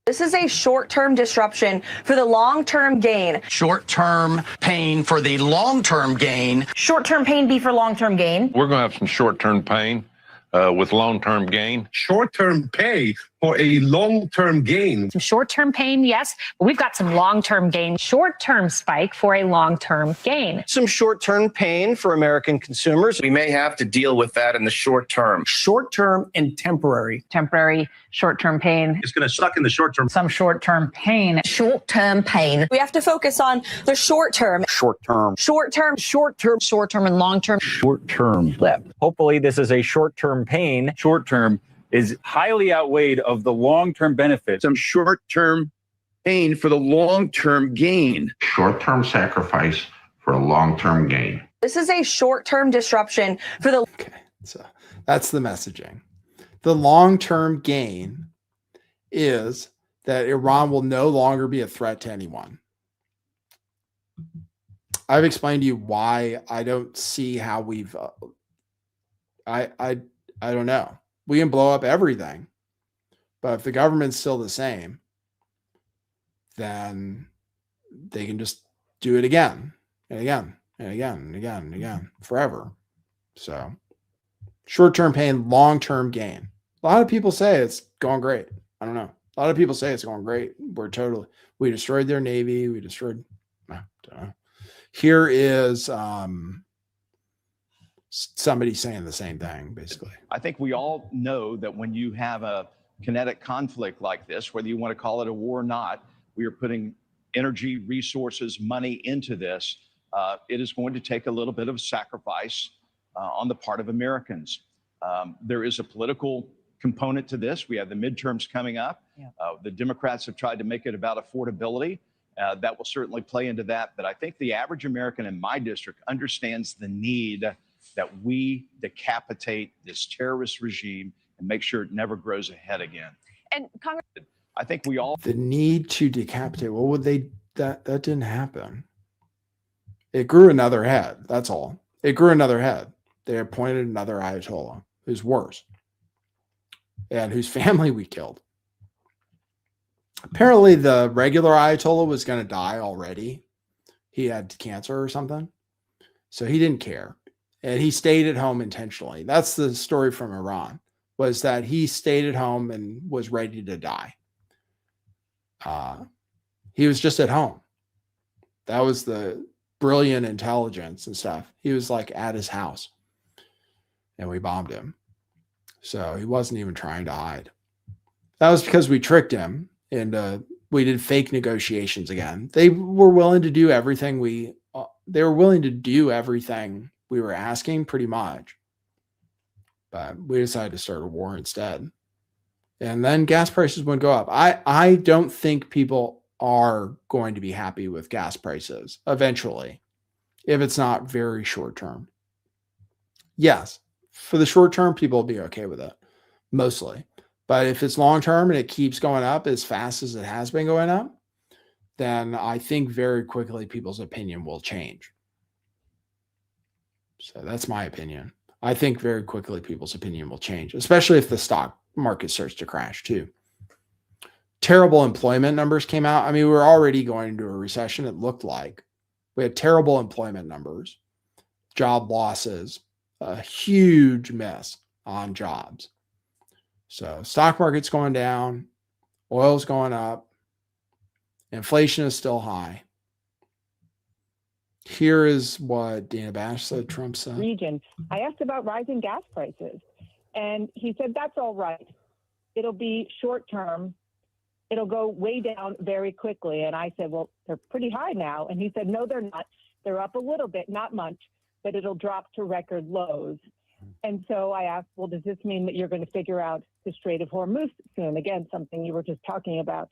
This is a short-term disruption for the long-term gain. Short-term pain for the long-term gain. Short-term pain be for long-term gain. We're going to have some short-term pain with long-term gain. Short-term pay for a long-term gain. Some short-term pain, yes, but we've got some long-term gain. Short-term spike for a long-term gain. Some short-term pain for American consumers. We may have to deal with that in the short term. Short-term and temporary. Temporary short-term pain. It's going to suck in the short term. Some short-term pain. Short-term pain. We have to focus on the short-term. Short-term. Short-term. Short-term. Short-term and long-term. Short-term blip. Hopefully this is a short-term pain. Short-term is highly outweighed of the long-term benefits. Some short-term pain for the long-term gain. Short-term sacrifice for a long-term gain. This is a short-term disruption for the... Okay, so that's the messaging. The long-term gain is that Iran will no longer be a threat to anyone. I've explained to you why I don't see how we've... I don't know. We can blow up everything, but if the government's still the same, then they can just do it again and again and again and again and again forever. So short-term pain, long-term gain. A lot of people say it's going great. I don't know. A lot of people say it's going great. We destroyed their Navy. We destroyed, I don't know. Here is, somebody saying the same thing, basically. I think we all know that when you have a kinetic conflict like this, whether you want to call it a war or not, we are putting energy, resources, money into this. It is going to take a little bit of a sacrifice on the part of Americans. There is a political component to this. We have the midterms coming up. Yeah. The Democrats have tried to make it about affordability. That will certainly play into that. But I think the average American in my district understands the need that we decapitate this terrorist regime and make sure it never grows ahead again. And Congress, I think we all... The need to decapitate, what would they... That didn't happen. It grew another head, that's all. It grew another head. They appointed another Ayatollah who's worse and whose family we killed. Apparently the regular Ayatollah was going to die already. He had cancer or something. So he didn't care. And he stayed at home intentionally. That's the story from Iran, was that he stayed at home and was ready to die. He was just at home. That was the brilliant intelligence and stuff. He was like at his house and we bombed him. So he wasn't even trying to hide. That was because we tricked him and we did fake negotiations again. They were willing to do everything we were asking, pretty much. But we decided to start a war instead. And then gas prices would go up. I don't think people are going to be happy with gas prices eventually, if it's not very short term. Yes, for the short term, people will be okay with it, mostly. But if it's long term and it keeps going up as fast as it has been going up, then I think very quickly people's opinion will change. So that's my opinion. I think very quickly people's opinion will change, especially if the stock market starts to crash too. Terrible employment numbers came out. I mean, we were already going into a recession. It looked like we had terrible employment numbers, job losses, a huge mess on jobs. So stock market's going down, oil's going up, Inflation is still high. Here is what Dana Bash said Trump said. Region. I asked about rising gas prices, and he said, that's all right. It'll be short term. It'll go way down very quickly. And I said, well, they're pretty high now. And he said, no, they're not. They're up a little bit, not much, but it'll drop to record lows. And so I asked, well, does this mean that you're going to figure out the Strait of Hormuz soon? Again, something you were just talking about.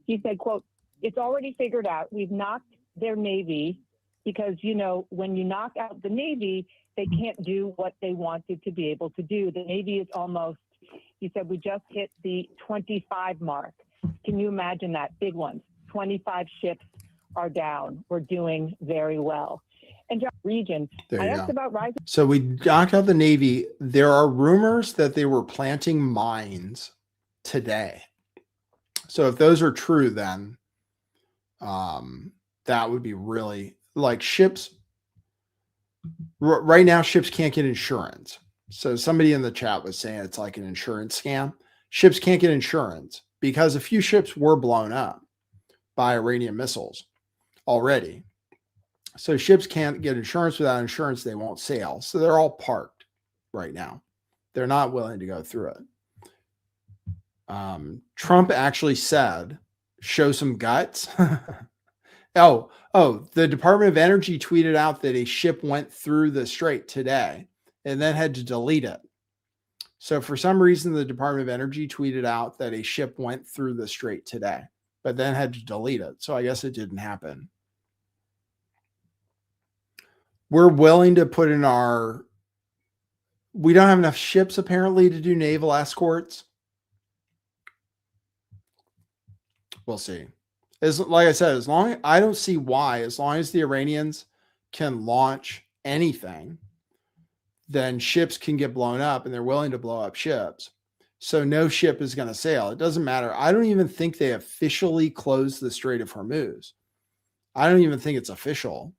He said, quote, it's already figured out. We've knocked their Navy because, you know, when you knock out the Navy, they can't do what they wanted to be able to do. The Navy is almost, he said, we just hit the 25 mark. Can you imagine that? Big ones. 25 ships are down. We're doing very well. And region, I asked about rising. So we knocked out the Navy. There are rumors that they were planting mines today. So if those are true, then that would be really like ships. Right now, ships can't get insurance. So somebody in the chat was saying it's like an insurance scam. Ships can't get insurance because a few ships were blown up by Iranian missiles already. So ships can't get insurance. Without insurance, they won't sail. So they're all parked right now. They're not willing to go through it. Trump actually said, show some guts. Oh, the Department of Energy tweeted out that a ship went through the strait today and then had to delete it. So for some reason, the Department of Energy tweeted out that a ship went through the strait today, but then had to delete it. So I guess it didn't happen. We're willing to put in we don't have enough ships apparently to do naval escorts. We'll see. Like I said, I don't see why, as long as the Iranians can launch anything, then ships can get blown up and they're willing to blow up ships. So no ship is going to sail. It doesn't matter. I don't even think they officially closed the Strait of Hormuz. I don't even think it's official.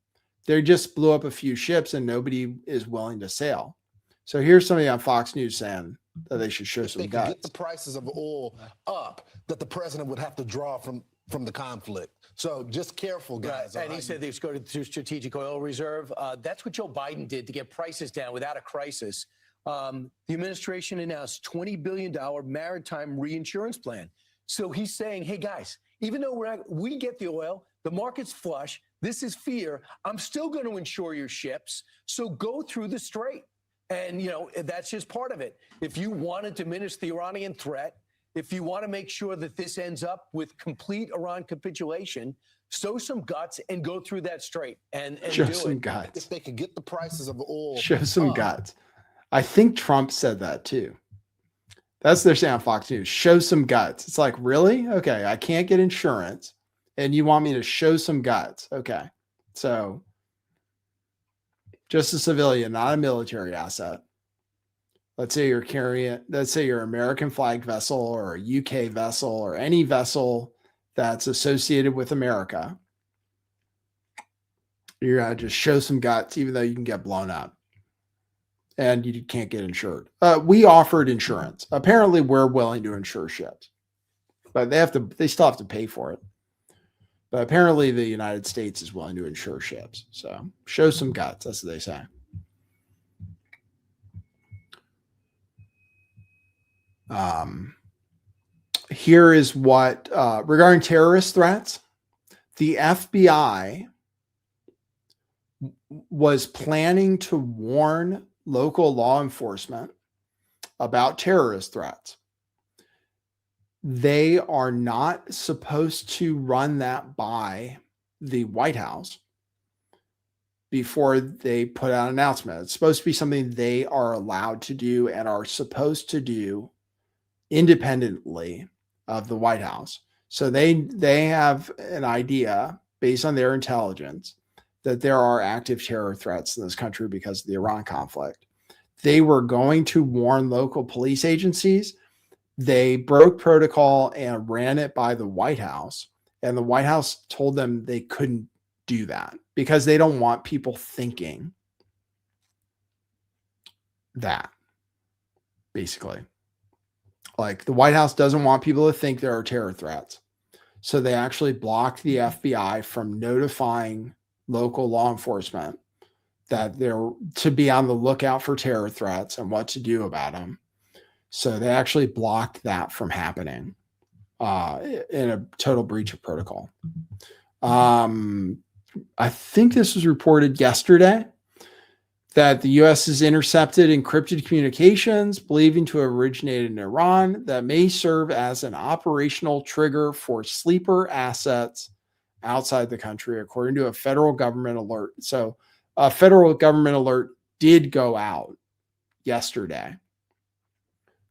They just blew up a few ships and nobody is willing to sail. So here's somebody on Fox News saying that they should show some guts. Get the prices of oil up, that the president would have to draw from the conflict. So just careful, guys. Right. And he said they should go to strategic oil reserve. That's what Joe Biden did to get prices down without a crisis. The administration announced $20 billion maritime reinsurance plan. So he's saying, hey, guys, even though we get the oil, the market's flush, this is fear, I'm still going to insure your ships. So go through the strait. And, you know, that's just part of it. If you want to diminish the Iranian threat, if you want to make sure that this ends up with complete Iran capitulation, sow some guts and go through that strait and show do some it. guts. If they could get the prices of oil, show some guts. I think Trump said that too. That's their saying on Fox News. Show some guts. It's like, really? Okay, I can't get insurance, and you want me to show some guts? Okay, so just a civilian, not a military asset. Let's say you're an American flag vessel or a UK vessel or any vessel that's associated with America. You're going to just show some guts, even though you can get blown up and you can't get insured. We offered insurance. Apparently we're willing to insure ships, but they still have to pay for it. But apparently the United States is willing to insure ships. So show some guts. That's what they say. Here is what, regarding terrorist threats, the FBI was planning to warn local law enforcement about terrorist threats. They are not supposed to run that by the White House before they put out an announcement. It's supposed to be something they are allowed to do and are supposed to do independently of the White House. So they have an idea based on their intelligence that there are active terror threats in this country because of the Iran conflict. They were going to warn local police agencies. They broke protocol and ran it by the White House. And the White House told them they couldn't do that because they don't want people thinking that, basically. Like the White House doesn't want people to think there are terror threats. So they actually blocked the FBI from notifying local law enforcement that they're to be on the lookout for terror threats and what to do about them. So they actually blocked that from happening in a total breach of protocol. I think this was reported yesterday that the U.S. has intercepted encrypted communications believing to have originated in Iran that may serve as an operational trigger for sleeper assets outside the country, according to a federal government alert. So a federal government alert did go out yesterday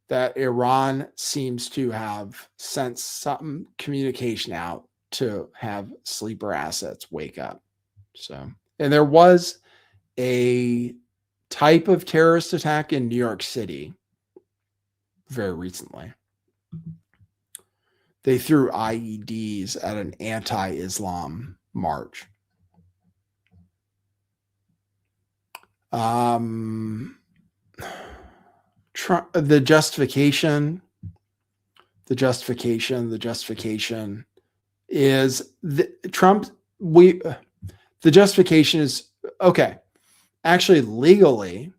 that Iran seems to have sent some communication out to have sleeper assets wake up. So, and there was a type of terrorist attack in New York City very recently. They threw IEDs at an anti-Islam march. The justification is the justification is okay. Actually, legally,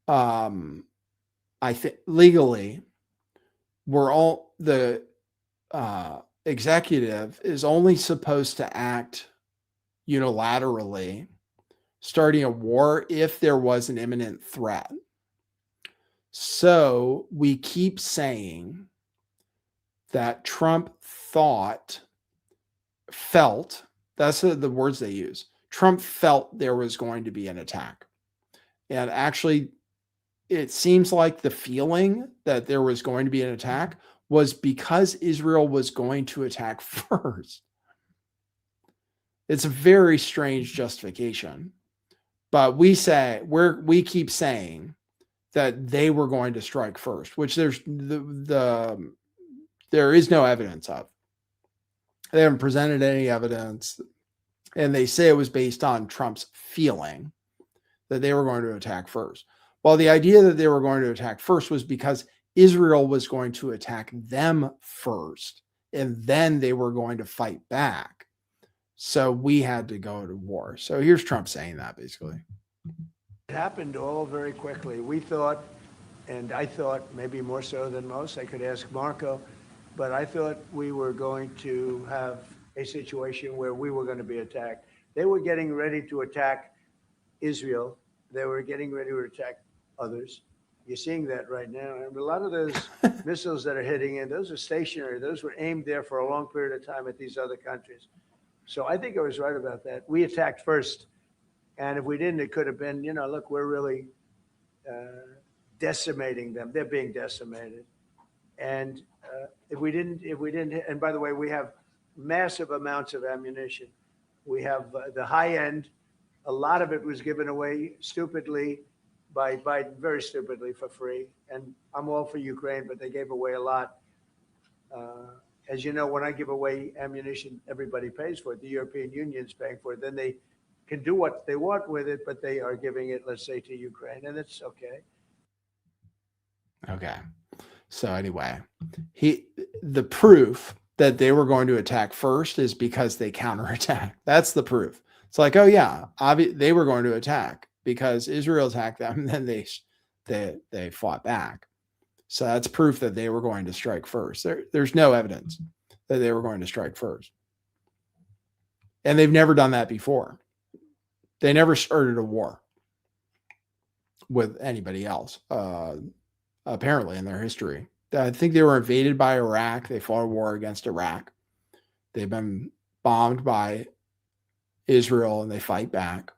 I think legally, we're all the executive is only supposed to act unilaterally, starting a war if there was an imminent threat. So we keep saying that Trump felt, that's the words they use. Trump felt there was going to be an attack. And actually, it seems like the feeling that there was going to be an attack was because Israel was going to attack first. It's a very strange justification. But we keep saying that they were going to strike first, which there is no evidence of. They haven't presented any evidence, and they say it was based on Trump's feeling that they were going to attack first. Well, the idea that they were going to attack first was because Israel was going to attack them first, and then they were going to fight back. So we had to go to war. So here's Trump saying that basically. It happened all very quickly. We thought, and I thought maybe more so than most, I could ask Marco, but I thought we were going to have a situation where we were going to be attacked. They were getting ready to attack Israel. They were getting ready to attack others. You're seeing that right now. And a lot of those missiles that are hitting in, those are stationary. Those were aimed there for a long period of time at these other countries. So I think I was right about that. We attacked first. And if we didn't, it could have been, look, we're really decimating them. They're being decimated. And if we didn't, and by the way, we have massive amounts of ammunition. We have the high end. A lot of it was given away stupidly by Biden, very stupidly, for free. And I'm all for Ukraine, but they gave away a lot. As you know, when I give away ammunition, everybody pays for it. The European Union's paying for it. Then they can do what they want with it, but they are giving it, let's say, to Ukraine, and it's okay. Okay. So anyway, the proof that they were going to attack first is because they counterattacked. That's the proof. It's like, oh yeah, they were going to attack because Israel attacked them, and then they fought back. So that's proof that they were going to strike first. There's no evidence that they were going to strike first. And they've never done that before. They never started a war with anybody else, apparently, in their history. I think they were invaded by Iraq. They fought a war against Iraq. They've been bombed by Israel, and they fight back.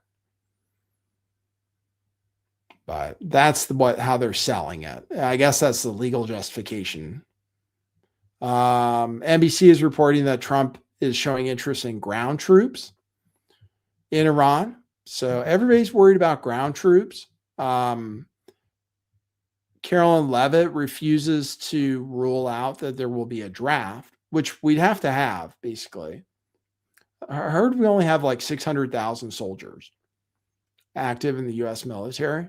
But that's how they're selling it. I guess that's the legal justification. NBC is reporting that Trump is showing interest in ground troops in Iran. So everybody's worried about ground troops. Carolyn Leavitt refuses to rule out that there will be a draft, which we'd have to have, basically. I heard we only have like 600,000 soldiers active in the U.S. military.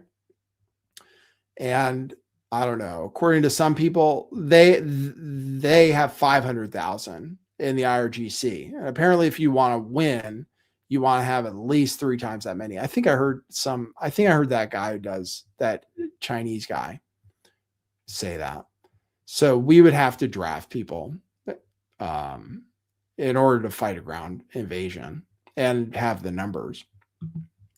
And I don't know. According to some people, they have 500,000 in the IRGC. And apparently, if you want to win, you want to have at least 3 times that many. I think I heard that guy who does that, Chinese guy, say that. So we would have to draft people in order to fight a ground invasion and have the numbers.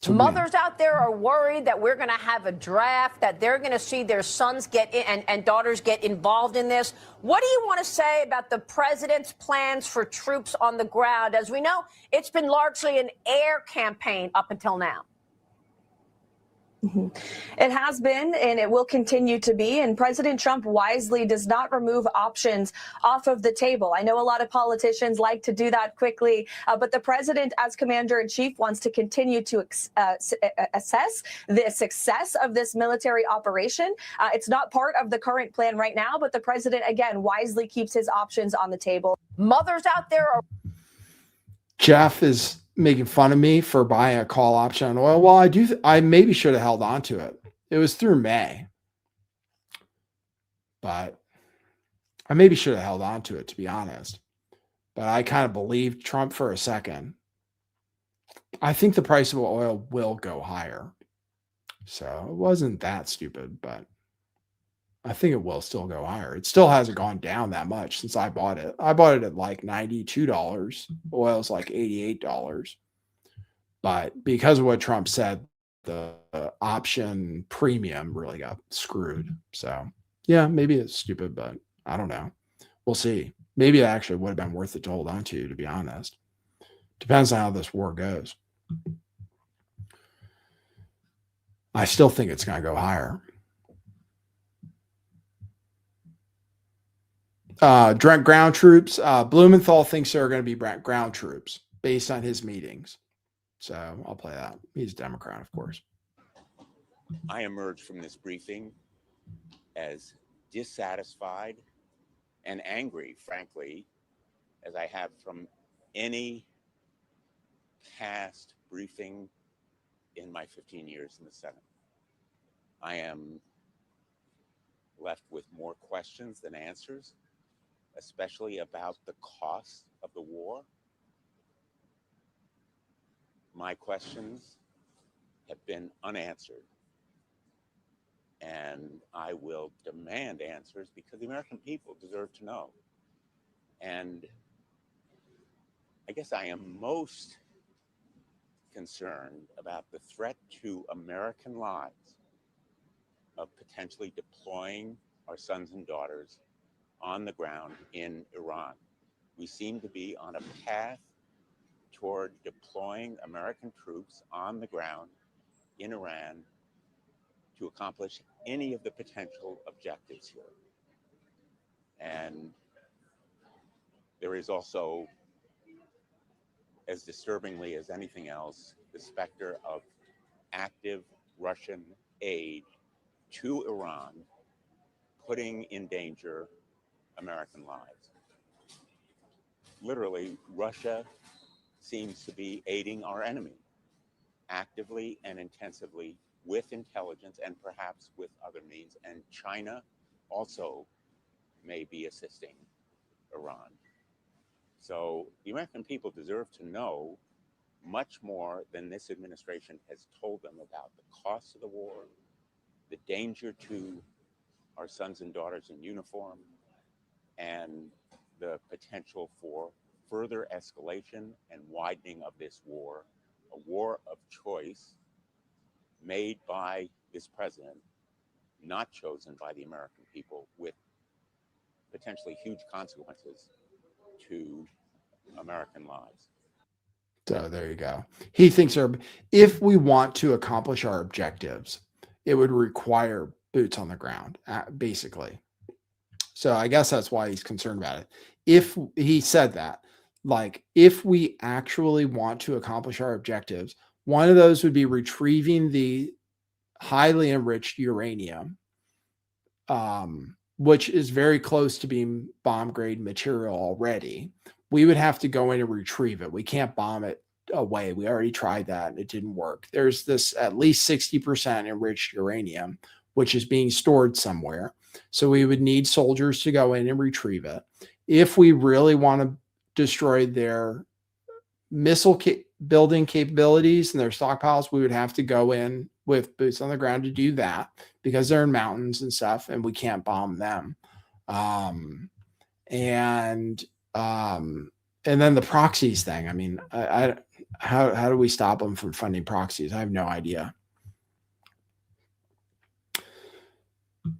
Mothers out there are worried that we're going to have a draft, that they're going to see their sons get in and daughters get involved in this. What do you want to say about the president's plans for troops on the ground? As we know, it's been largely an air campaign up until now. It has been, and it will continue to be. And President Trump wisely does not remove options off of the table. I know a lot of politicians like to do that quickly, but the president, as commander in chief, wants to continue to assess the success of this military operation. It's not part of the current plan right now, but the president, again, wisely keeps his options on the table. Mothers out there are. Jeff is making fun of me for buying a call option on oil. Well, I maybe should have held on to it. It was through May, but I maybe should have held on to it, to be honest. But I kind of believed Trump for a second. I think the price of oil will go higher. So it wasn't that stupid, but I think it will still go higher. It still hasn't gone down that much since I bought it. I bought it at like $92. Oil's like $88. But because of what Trump said, the option premium really got screwed. So yeah, maybe it's stupid, but I don't know. We'll see. Maybe it actually would have been worth it to hold on to be honest. Depends on how this war goes. I still think it's going to go higher. Ground troops. Blumenthal thinks there are going to be ground troops based on his meetings. So I'll play that. He's a Democrat, of course. I emerged from this briefing as dissatisfied and angry, frankly, as I have from any past briefing in my 15 years in the Senate. I am left with more questions than answers, especially about the cost of the war. My questions have been unanswered, and I will demand answers because the American people deserve to know. And I guess I am most concerned about the threat to American lives of potentially deploying our sons and daughters on the ground in Iran. We seem to be on a path toward deploying American troops on the ground in Iran to accomplish any of the potential objectives here. And there is also, as disturbingly as anything else, the specter of active Russian aid to Iran, putting in danger American lives. Literally, Russia seems to be aiding our enemy actively and intensively with intelligence and perhaps with other means. And China also may be assisting Iran. So the American people deserve to know much more than this administration has told them about the cost of the war, the danger to our sons and daughters in uniform, and the potential for further escalation and widening of this war, a war of choice made by this president, not chosen by the American people, with potentially huge consequences to American lives. So there you go. He thinks if we want to accomplish our objectives, it would require boots on the ground, basically. So I guess that's why he's concerned about it. If he said that, like, if we actually want to accomplish our objectives, one of those would be retrieving the highly enriched uranium, which is very close to being bomb grade material already. We would have to go in and retrieve it. We can't bomb it away. We already tried that and it didn't work. There's this at least 60% enriched uranium, which is being stored somewhere. So we would need soldiers to go in and retrieve it. If we really want to destroy their missile building capabilities and their stockpiles, we would have to go in with boots on the ground to do that, because they're in mountains and stuff, and we can't bomb them. And then the proxies thing. I mean, how do we stop them from funding proxies? I have no idea.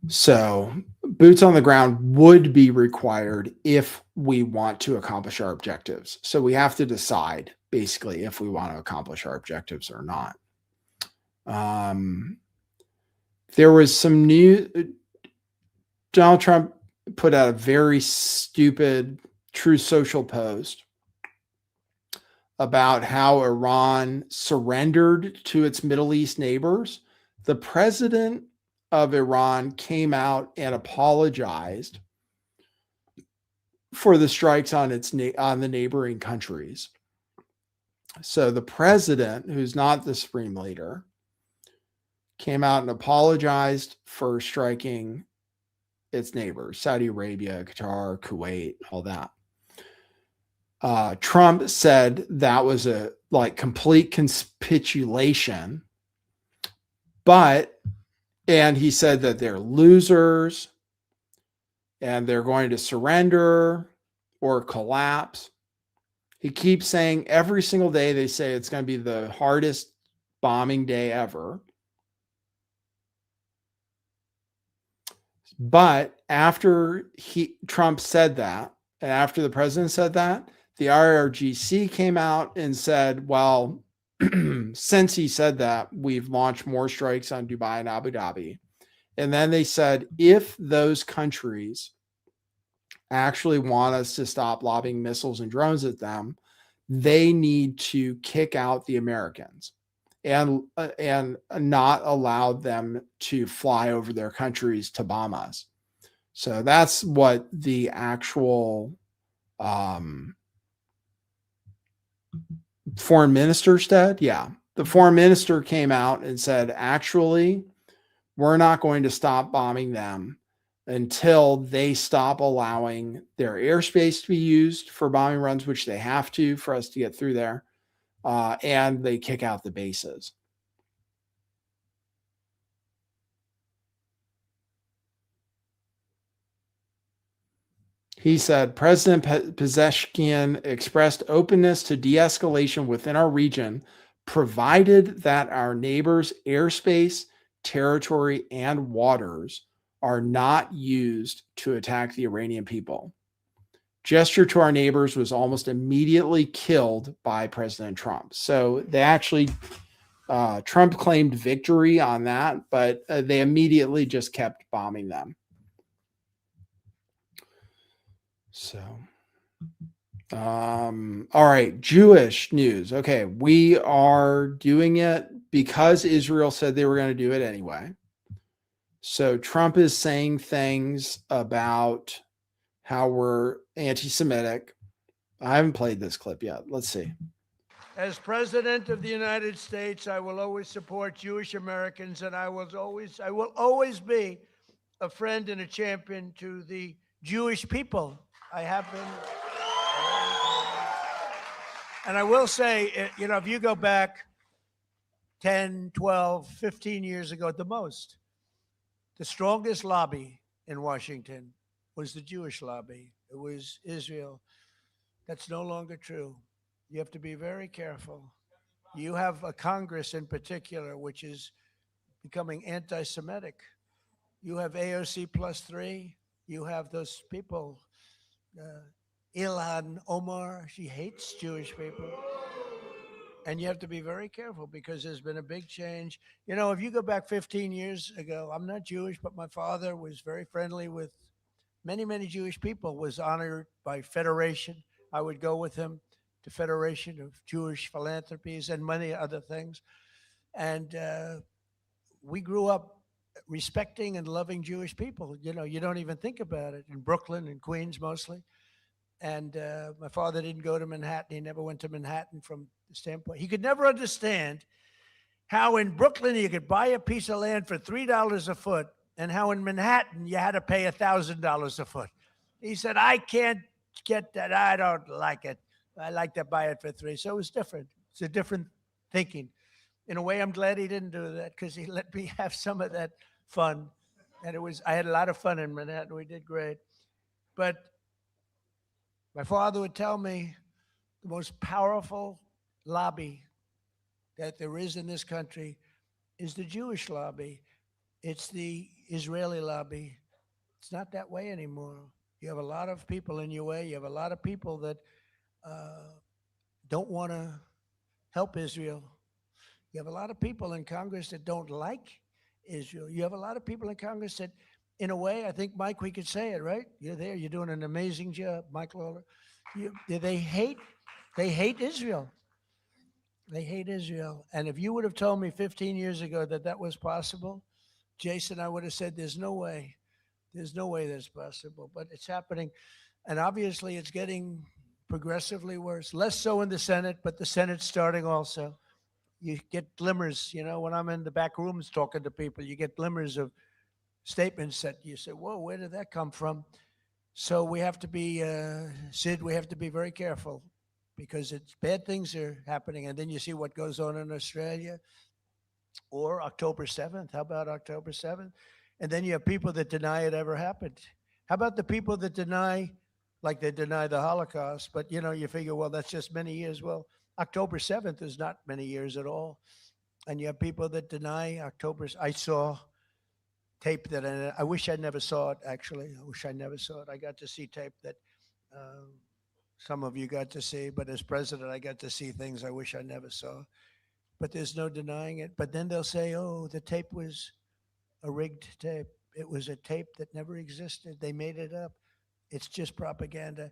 So boots on the ground would be required if we want to accomplish our objectives. So we have to decide basically if we want to accomplish our objectives or not. There was some new, Donald Trump put out a very stupid Truth Social post about how Iran surrendered to its Middle East neighbors. The president of Iran came out and apologized for the strikes on the neighboring countries. So the president, who's not the supreme leader, came out and apologized for striking its neighbors, Saudi Arabia, Qatar, Kuwait, all that. Trump said that was a complete capitulation, and he said that they're losers and they're going to surrender or collapse. He keeps saying every single day, they say it's going to be the hardest bombing day ever. But after Trump said that, and after the president said that, the IRGC came out and said, well, since he said that, we've launched more strikes on Dubai and Abu Dhabi. And then they said, if those countries actually want us to stop lobbing missiles and drones at them, they need to kick out the Americans and not allow them to fly over their countries to bomb us. So that's what the actual foreign minister said. Yeah, the foreign minister came out and said, actually, we're not going to stop bombing them until they stop allowing their airspace to be used for bombing runs, which they have to for us to get through there, and they kick out the bases. He said, President Pezeshkian expressed openness to de-escalation within our region, provided that our neighbors' airspace, territory, and waters are not used to attack the Iranian people. Gesture to our neighbors was almost immediately killed by President Trump. So they actually, Trump claimed victory on that, but they immediately just kept bombing them. So, all right, Jewish news. Okay, we are doing it because Israel said they were going to do it anyway. So Trump is saying things about how we're anti-Semitic. I haven't played this clip yet. Let's see. As President of the United States, I will always support Jewish Americans, and I will always be a friend and a champion to the Jewish people. I have been. And I will say, you know, if you go back 10, 12, 15 years ago at the most, the strongest lobby in Washington was the Jewish lobby. It was Israel. That's no longer true. You have to be very careful. You have a Congress in particular, which is becoming anti-Semitic. You have AOC +3. You have those people, Ilhan Omar, she hates Jewish people. And you have to be very careful because there's been a big change. You know, if you go back 15 years ago, I'm not Jewish, but my father was very friendly with many, many Jewish people, was honored by Federation. I would go with him to Federation of Jewish Philanthropies and many other things. And we grew up respecting and loving Jewish people. You know, you don't even think about it. In Brooklyn and Queens mostly. And my father didn't go to Manhattan. He never went to Manhattan from the standpoint. He could never understand how in Brooklyn you could buy a piece of land for $3 a foot and how in Manhattan you had to pay $1,000 a foot. He said, I can't get that. I don't like it. I like to buy it for $3. So it was different. It's a different thinking. In a way, I'm glad he didn't do that because he let me have some of that fun. And I had a lot of fun in Manhattan. We did great. But my father would tell me the most powerful lobby that there is in this country is the Jewish lobby. It's the Israeli lobby. It's not that way anymore. You have a lot of people in your way. You have a lot of people that don't want to help Israel. You have a lot of people in Congress that don't like Israel. You have a lot of people in Congress that, in a way, I think, Mike, we could say it, right? You're there. You're doing an amazing job, Mike Lawler. They hate Israel. They hate Israel. And if you would have told me 15 years ago that that was possible, Jason, I would have said, there's no way. There's no way that's possible. But it's happening. And obviously, it's getting progressively worse. Less so in the Senate, but the Senate's starting also. You get glimmers, when I'm in the back rooms talking to people, you get glimmers of statements that you say, whoa, where did that come from? So we have to be, Sid, we have to be very careful because bad things are happening. And then you see what goes on in Australia or October 7th. How about October 7th? And then you have people that deny it ever happened. How about the people that deny, like they deny the Holocaust, but you figure, well, that's just many years. Well, October 7th is not many years at all. And you have people that deny October. I saw tape that I wish I never saw it, actually. I wish I never saw it. I got to see tape that some of you got to see, but as president, I got to see things I wish I never saw. But there's no denying it. But then they'll say, oh, the tape was a rigged tape. It was a tape that never existed. They made it up. It's just propaganda.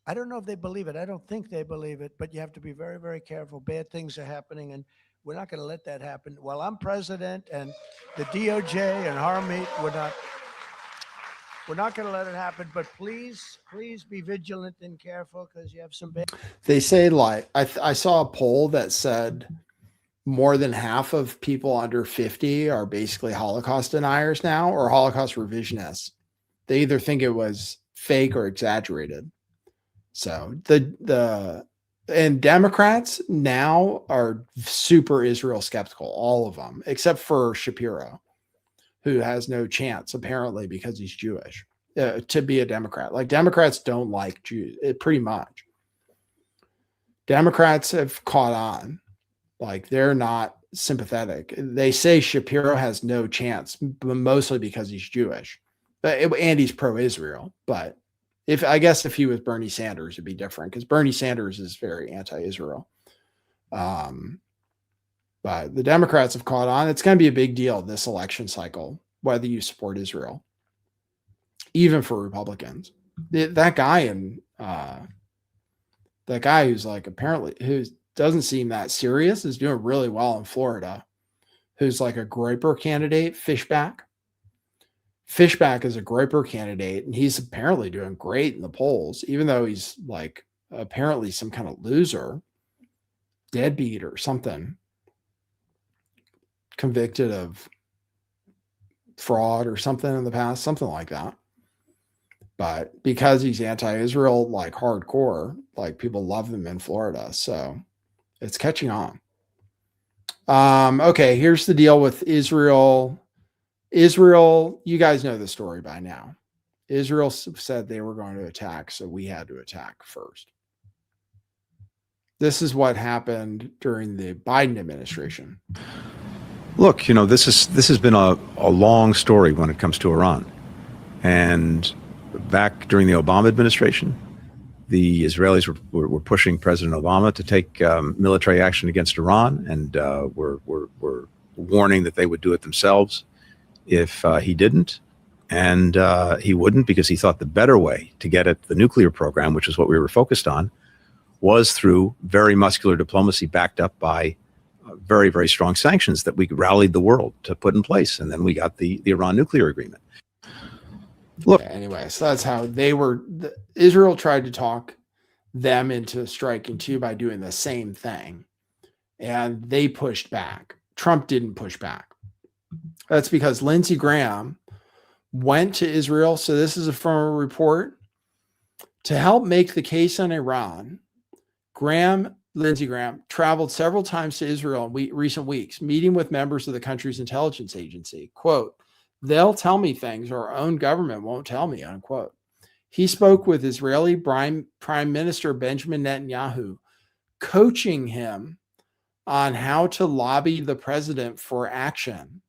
I don't know if they believe it. I don't think they believe it, but you have to be very, very careful. Bad things are happening, and we're not going to let that happen. While I'm president and the DOJ and Harmeet, we're not going to let it happen, but please be vigilant and careful because you have some bad. They say, I saw a poll that said more than half of people under 50 are basically Holocaust deniers now or Holocaust revisionists. They either think it was fake or exaggerated. So and Democrats now are super Israel skeptical, all of them, except for Shapiro, who has no chance, apparently, because he's Jewish, to be a Democrat. Like, Democrats don't like Jews, pretty much. Democrats have caught on. Like, they're not sympathetic. They say Shapiro has no chance, but mostly because he's Jewish. And he's pro-Israel, but I guess if he was Bernie Sanders, it'd be different because Bernie Sanders is very anti-Israel. But the Democrats have caught on. It's going to be a big deal this election cycle, whether you support Israel, even for Republicans. That guy who's like apparently who doesn't seem that serious is doing really well in Florida. Who's like a Groyper candidate, Fishback. Fishback is a Groyper candidate, and he's apparently doing great in the polls, even though he's like apparently some kind of loser, deadbeat or something, convicted of fraud or something in the past, something like that. But because he's anti-Israel, like hardcore, like people love him in Florida. So it's catching on. Okay, here's the deal with Israel. Israel, you guys know the story by now. Israel said they were going to attack, so we had to attack first. This is what happened during the Biden administration. Look, this has been a long story when it comes to Iran. And back during the Obama administration, the Israelis were pushing President Obama to take military action against Iran, and were warning that they would do it themselves if he didn't. And he wouldn't, because he thought the better way to get at the nuclear program, which is what we were focused on, was through very muscular diplomacy backed up by very, very strong sanctions that we rallied the world to put in place. And then we got the Iran nuclear agreement. Look, anyway, so that's how they were. Israel tried to talk them into striking too by doing the same thing. And they pushed back. Trump didn't push back. That's because Lindsey Graham went to Israel. So this is from a report. To help make the case on Iran, Lindsey Graham traveled several times to Israel in recent weeks, meeting with members of the country's intelligence agency. Quote, they'll tell me things our own government won't tell me, unquote. He spoke with Israeli Prime Minister Benjamin Netanyahu, coaching him on how to lobby the president for action.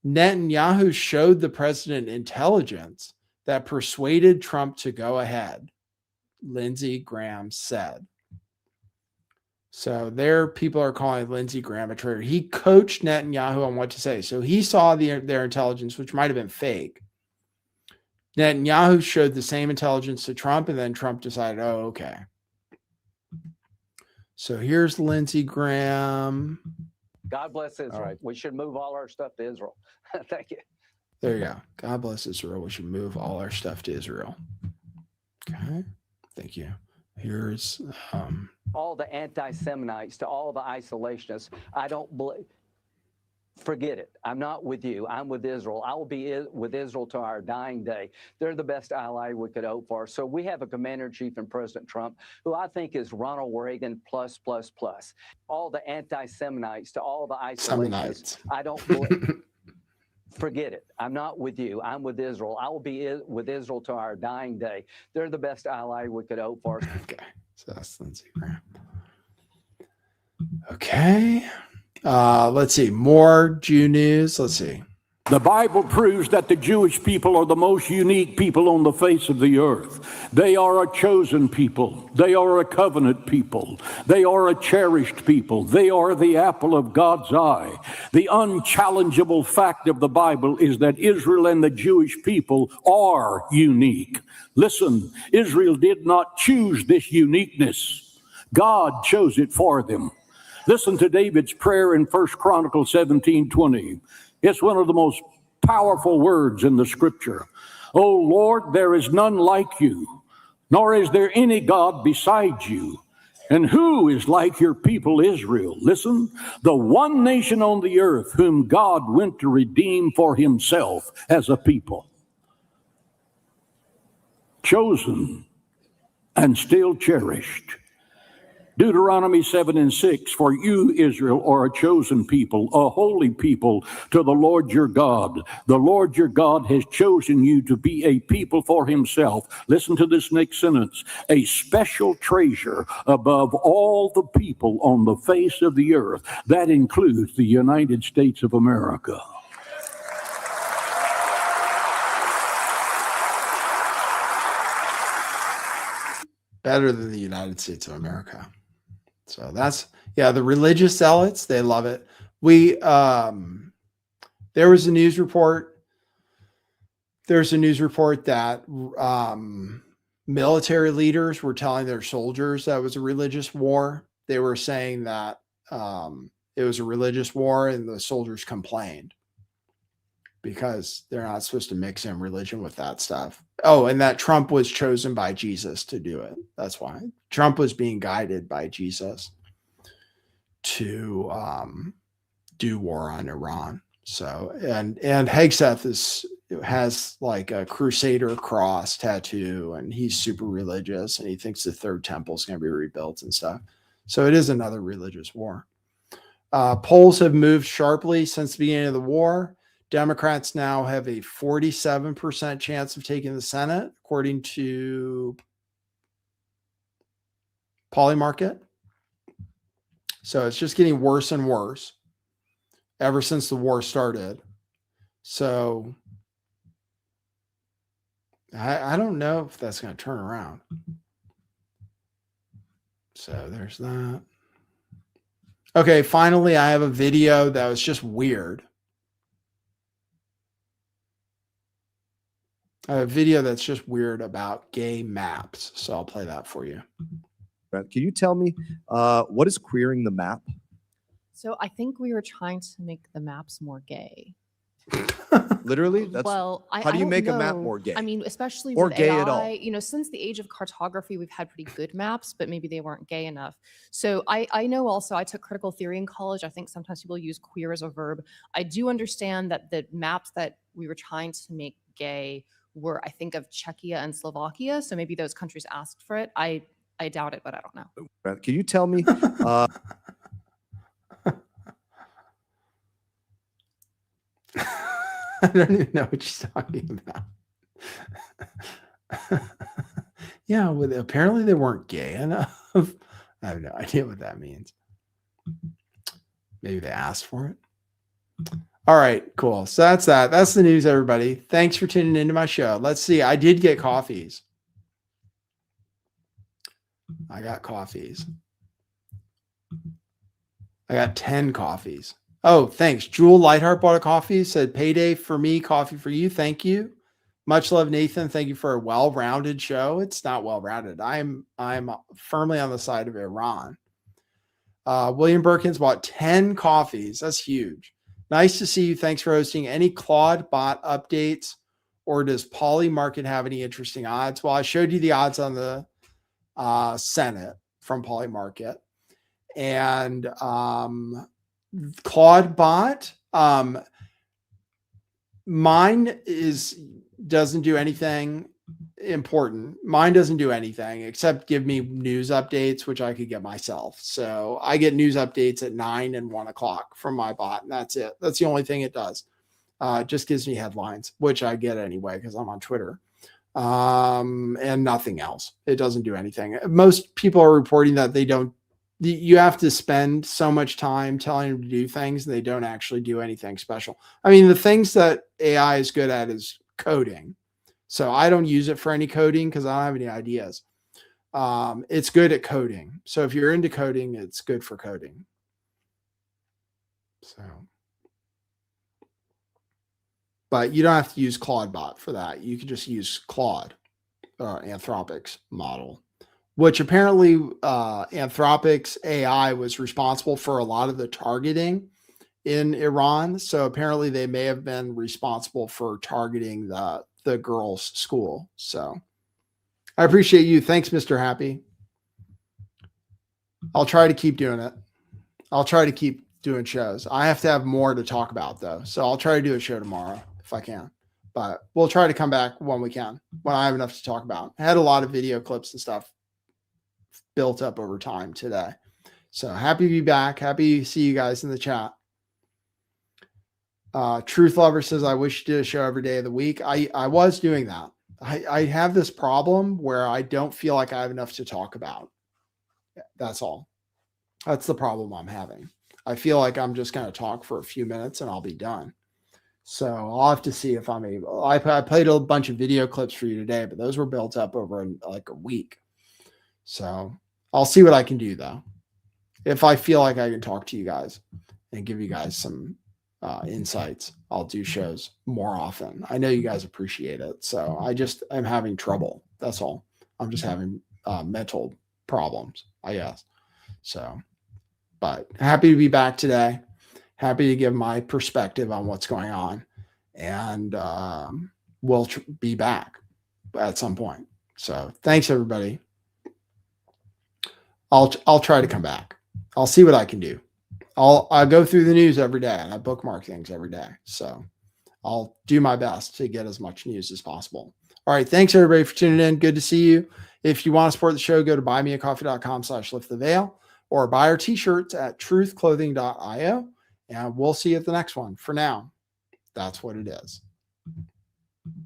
Netanyahu showed the president intelligence that persuaded Trump to go ahead, Lindsey Graham said. So there, people are calling Lindsey Graham a traitor. He coached Netanyahu on what to say. So he saw their intelligence, which might have been fake. Netanyahu showed the same intelligence to Trump, and then Trump decided, oh, okay. So here's Lindsey Graham. God bless Israel. Right. We should move all our stuff to Israel. Thank you. There you go. God bless Israel. We should move all our stuff to Israel. Okay. Thank you. Here's all the anti-Seminites to all the isolationists. I don't believe. Forget it. I'm not with you. I'm with Israel. I will be with Israel to our dying day. They're the best ally we could hope for. So we have a commander-in-chief in President Trump, who I think is Ronald Reagan plus, plus, plus. All the anti-Seminites to all the isolationists. I don't believe. Forget it. I'm not with you. I'm with Israel. I will be with Israel to our dying day. They're the best ally we could hope for. Okay. So that's Lindsey Graham. Okay. Let's see. More Jew news. Let's see. The Bible proves that the Jewish people are the most unique people on the face of the earth. They are a chosen people. They are a covenant people. They are a cherished people. They are the apple of God's eye. The unchallengeable fact of the Bible is that Israel and the Jewish people are unique. Listen, Israel did not choose this uniqueness. God chose it for them. Listen to David's prayer in 1 Chronicles 17:20. It's one of the most powerful words in the scripture. Oh Lord, there is none like you, nor is there any God beside you. And who is like your people Israel? Listen, the one nation on the earth whom God went to redeem for himself as a people. Chosen and still cherished. Deuteronomy 7:6, for you, Israel, are a chosen people, a holy people to the Lord your God. The Lord your God has chosen you to be a people for himself. Listen to this next sentence. A special treasure above all the people on the face of the earth. That includes the United States of America. Better than the United States of America. So that's, yeah, the religious zealots, they love it. There was a news report. There's a news report that military leaders were telling their soldiers that it was a religious war. They were saying that it was a religious war, and the soldiers complained because they're not supposed to mix in religion with that stuff. Oh, and that Trump was chosen by Jesus to do it. That's why Trump was being guided by Jesus to do war on Iran. So, and Hegseth has like a Crusader cross tattoo, and he's super religious, and he thinks the third temple is going to be rebuilt and stuff. So it is another religious war. Polls have moved sharply since the beginning of the war. Democrats now have a 47% chance of taking the Senate, according to Polymarket. So it's just getting worse and worse ever since the war started. So I don't know if that's going to turn around. So there's that. Okay, finally, I have a video that was just weird. A video that's just weird about gay maps. So I'll play that for you. Can you tell me what is queering the map? So I think we were trying to make the maps more gay. Literally? That's, well, how do you don't make a map know. more gay? I mean, especially or with gay AI, at all? you know, since the age of cartography, we've had pretty good maps, but maybe they weren't gay enough. So I know also I took critical theory in college. I think sometimes people use queer as a verb. I do understand that the maps that we were trying to make gay were, I think, of Czechia and Slovakia. So maybe those countries asked for it. I doubt it, but I don't know. Can you tell me? I don't even know what she's talking about. Yeah, well, apparently they weren't gay enough. I have no idea what that means. Maybe they asked for it. All right, cool. So that's that. That's the news, everybody. Thanks for tuning into my show. Let's see. I did get coffees. I got coffees. I got 10 coffees. Oh, thanks. Jewel Lightheart bought a coffee, said payday for me, coffee for you. Thank you. Much love, Nathan. Thank you for a well-rounded show. It's not well-rounded. I'm firmly on the side of Iran. William Birkins bought 10 coffees. That's huge. Nice to see you. Thanks for hosting. Any Claude bot updates, or does Poly Market have any interesting odds? Well, I showed you the odds on the Senate from Poly Market, and Claude bot. Mine doesn't do anything important. Mine doesn't do anything except give me news updates, which I could get myself. So I get news updates at 9 and 1 o'clock from my bot, and that's it. That's the only thing it does. It just gives me headlines, which I get anyway because I'm on Twitter, and nothing else. It doesn't do anything. Most people are reporting that they don't. You have to spend so much time telling them to do things, and they don't actually do anything special. I mean, the things that AI is good at is coding. So I don't use it for any coding because I don't have any ideas. It's good at coding. So if you're into coding, it's good for coding. So, but you don't have to use Claude for that. You can just use Claude, Anthropic's model, which apparently Anthropic's AI was responsible for a lot of the targeting in Iran. So apparently they may have been responsible for targeting the girls' school. So I appreciate you. Thanks, Mr. Happy. I'll try to keep doing it. I'll try to keep doing shows. I have to have more to talk about though. So I'll try to do a show tomorrow if I can, but we'll try to come back when we can, when I have enough to talk about. I had a lot of video clips and stuff built up over time today. So happy to be back. Happy to see you guys in the chat. Truth Lover says, I wish you did a show every day of the week. I was doing that. I have this problem where I don't feel like I have enough to talk about. That's all. That's the problem I'm having. I feel like I'm just going to talk for a few minutes and I'll be done. So I'll have to see if I'm able. I played a bunch of video clips for you today, but those were built up over like a week. So I'll see what I can do though. If I feel like I can talk to you guys and give you guys some insights, I'll do shows more often. I know you guys appreciate it. So I'm having trouble. That's all. I'm just having mental problems, I guess. So, but happy to be back today. Happy to give my perspective on what's going on, and we'll be back at some point. So thanks everybody. I'll try to come back. I'll see what I can do. I go through the news every day and I bookmark things every day. So I'll do my best to get as much news as possible. All right. Thanks everybody for tuning in. Good to see you. If you want to support the show, go to buymeacoffee.com/lifttheveil or buy our t-shirts at truthclothing.io, and we'll see you at the next one. For now, that's what it is.